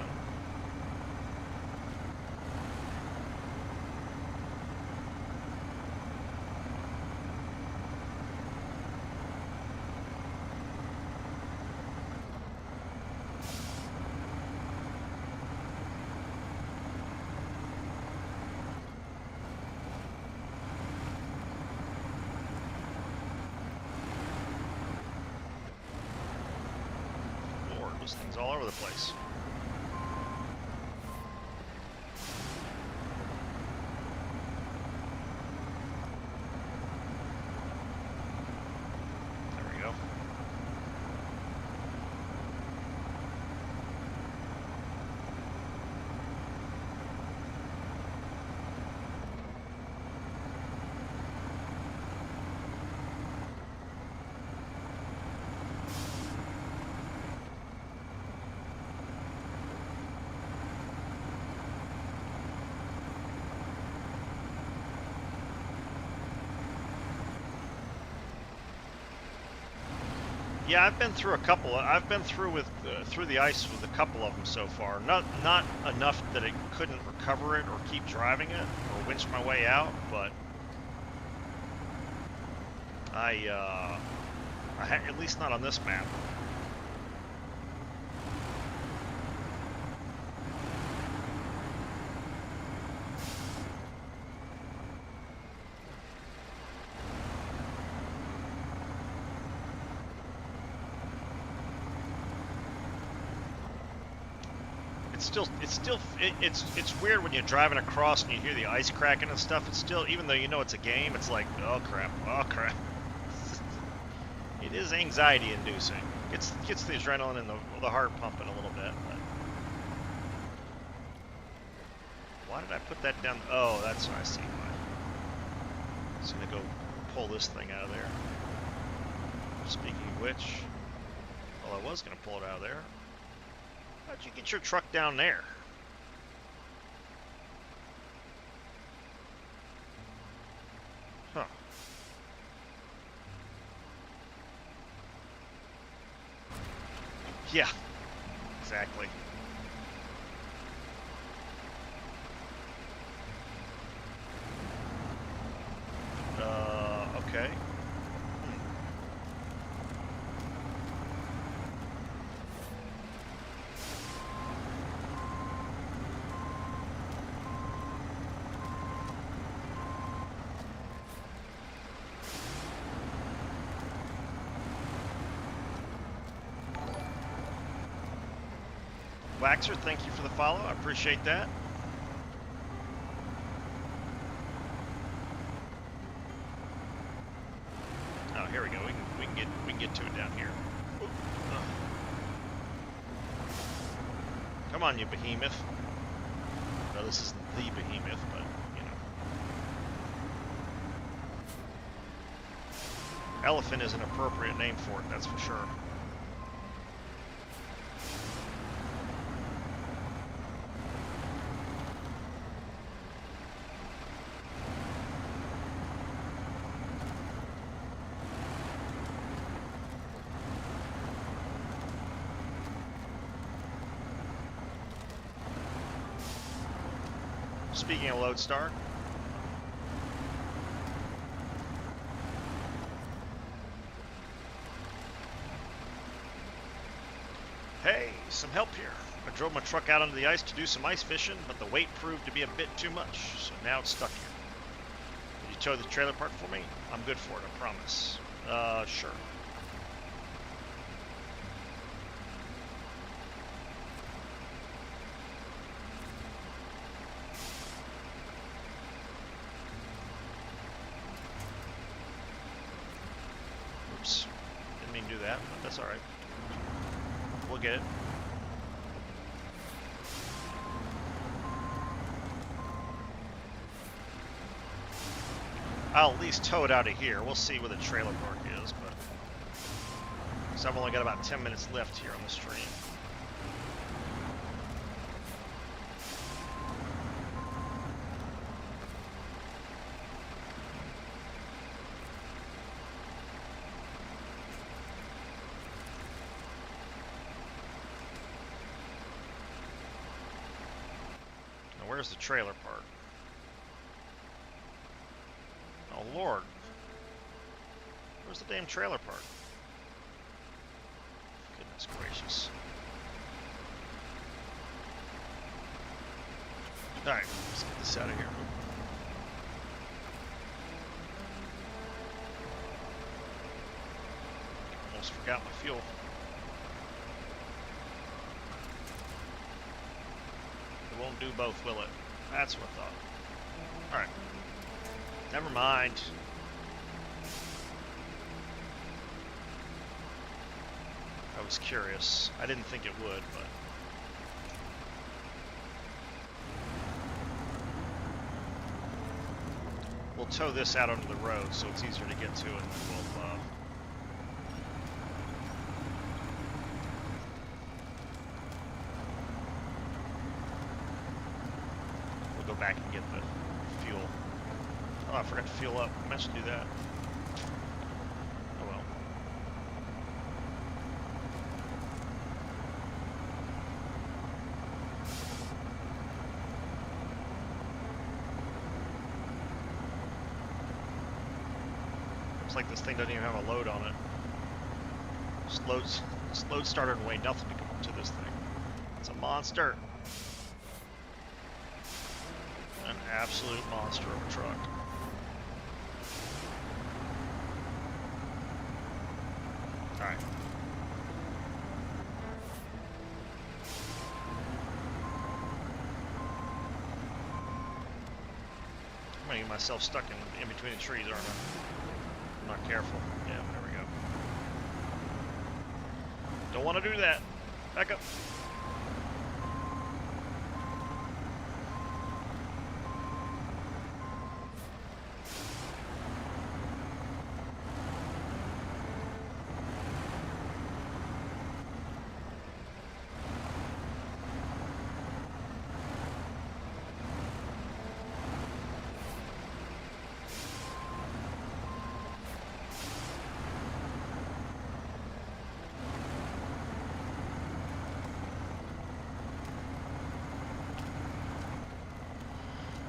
Those things all over the place. There we go. Yeah, I've been through a couple. I've been through with through the ice with a couple of them so far. Not enough that it couldn't recover it or keep driving it or winch my way out, but at least not on this map. It's weird when you're driving across and you hear the ice cracking and stuff. It's still, even though you know it's a game, it's like, oh crap, oh crap. It is anxiety inducing. Gets the adrenaline and the heart pumping a little bit. But why did I put that down? Oh, that's what I see. I'm just gonna go pull this thing out of there. Speaking of which, well, I was gonna pull it out of there. How'd you get your truck down there? Huh. Yeah, exactly. Okay. Waxer, thank you for the follow. I appreciate that. Oh, here we go. We can get to it down here. Come on, you behemoth. No, this isn't the behemoth, but you know. Elephant is an appropriate name for it, that's for sure. Speaking of Lodestar, hey, some help here. I drove my truck out onto the ice to do some ice fishing, but the weight proved to be a bit too much, so now it's stuck here. Could you tow the trailer park for me? I'm good for it, I promise. Sure. That's all right. We'll get it. I'll at least tow it out of here. We'll see where the trailer park is, but so I've only got about 10 minutes left here on the stream. Where's the trailer park? Oh Lord. Where's the damn trailer park? Goodness gracious. Alright, let's get this out of here. Almost forgot my fuel. Won't do both, will it? That's what I thought. Alright. Never mind. I was curious. I didn't think it would, but... We'll tow this out onto the road so it's easier to get to, and then we'll go back and get the fuel. Oh, I forgot to fuel up. I meant to do that. Oh well. Looks like this thing doesn't even have a load on it. Load starter and weigh nothing to this thing. It's a monster. An absolute monster of a truck. Alright. I'm gonna get myself stuck in between the trees, aren't I? I'm not careful. Yeah, there we go. Don't want to do that. Back up.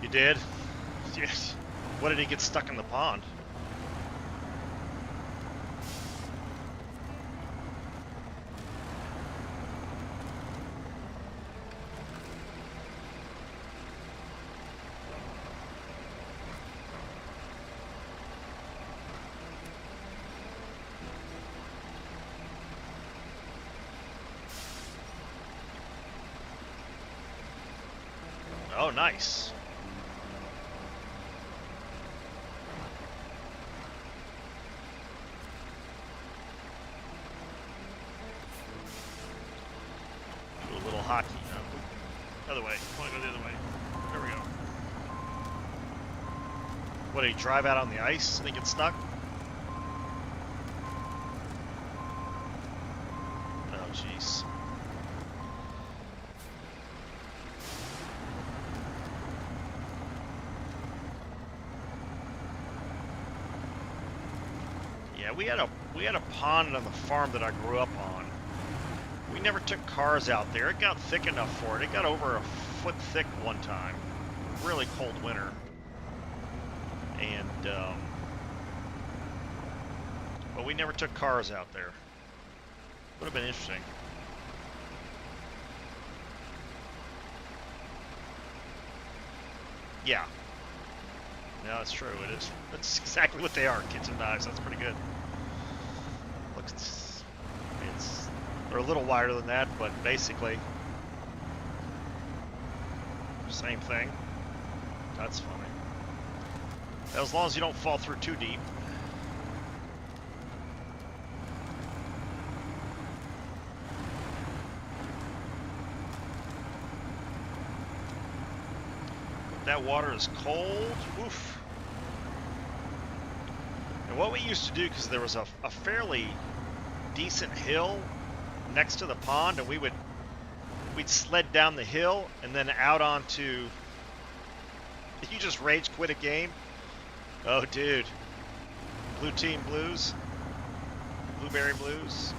You did? Yes. What did he get stuck in the pond? Oh, nice. Hockey. Other way. I want to go the other way. There we go. What, did he drive out on the ice and he get stuck? Oh, jeez. Yeah, we had a pond on the farm that I grew up on. We never took cars out there. It got thick enough for it. It got over a foot thick one time. Really cold winter. And, but we never took cars out there. Would have been interesting. Yeah. No, that's true. It is. That's exactly what they are. Kitchen knives. That's pretty good. Looks. They're a little wider than that, but basically same thing. That's funny. As long as you don't fall through too deep. That water is cold. Oof. And what we used to do, because there was a fairly decent hill next to the pond, and we'd sled down the hill and then out onto. Did you just rage quit a game? Oh, dude. Blue team blues. Blueberry blues.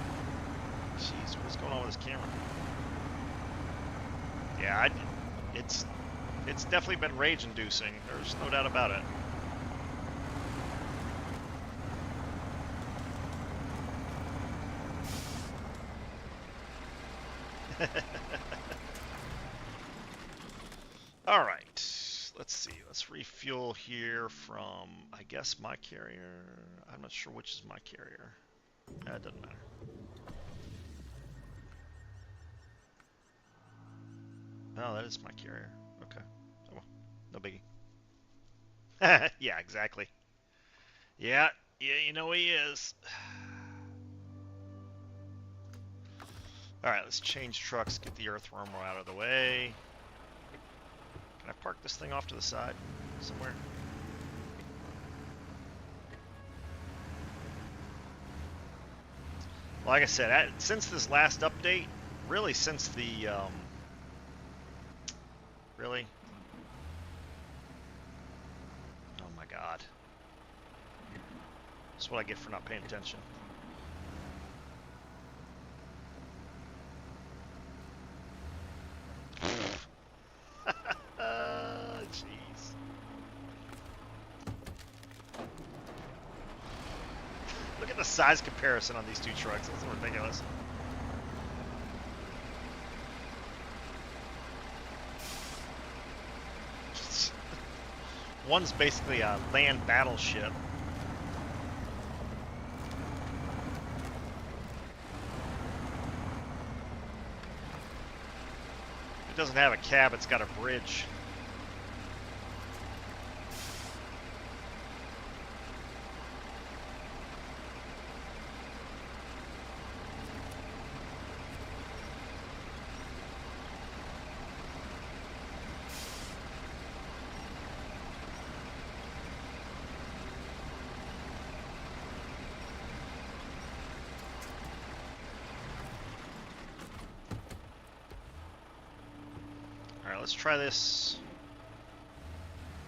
Jeez, what's going on with this camera? Yeah, it's definitely been rage-inducing. There's no doubt about it. All right, let's see. Let's refuel here from, I guess, my carrier. I'm not sure which is my carrier. It doesn't matter. Oh, that is my carrier. Okay. Oh, no biggie. Yeah, exactly. Yeah, you know he is. All right, let's change trucks, get the earthworm out of the way. Can I park this thing off to the side somewhere? Like I said, since this last update, really since the, really? Oh my God. That's what I get for not paying attention. Jeez. the size comparison on these two trucks. That's ridiculous. One's basically a land battleship. It doesn't have a cab, it's got a bridge. Alright, let's try this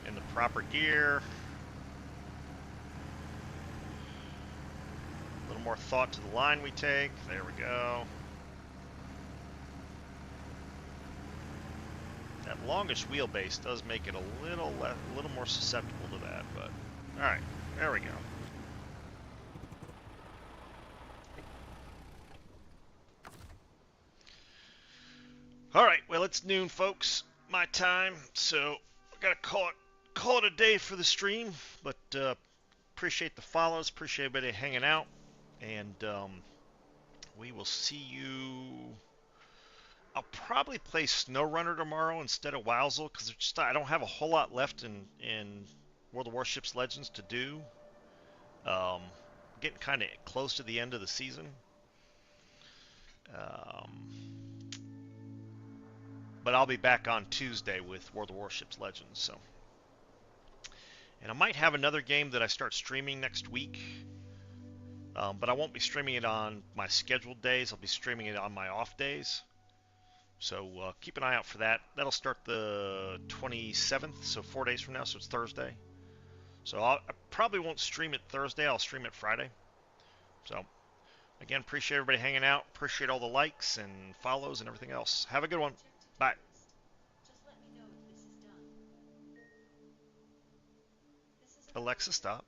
in the proper gear. A little more thought to the line we take. There we go. That longish wheelbase does make it a little more susceptible to that, but alright, there we go. Alright, well it's noon folks, my time, so I gotta call it a day for the stream, but appreciate the follows, appreciate everybody hanging out, and we will see you. I'll probably play SnowRunner tomorrow instead of Wowzel, because I don't have a whole lot left in World of Warships Legends to do. Getting kind of close to the end of the season. But I'll be back on Tuesday with World of Warships Legends, so. And I might have another game that I start streaming next week, but I won't be streaming it on my scheduled days. I'll be streaming it on my off days. So keep an eye out for that. That'll start the 27th, so 4 days from now, so it's Thursday. So I probably won't stream it Thursday. I'll stream it Friday. So, again, appreciate everybody hanging out. Appreciate all the likes and follows and everything else. Have a good one. Bye. Alexa, stop.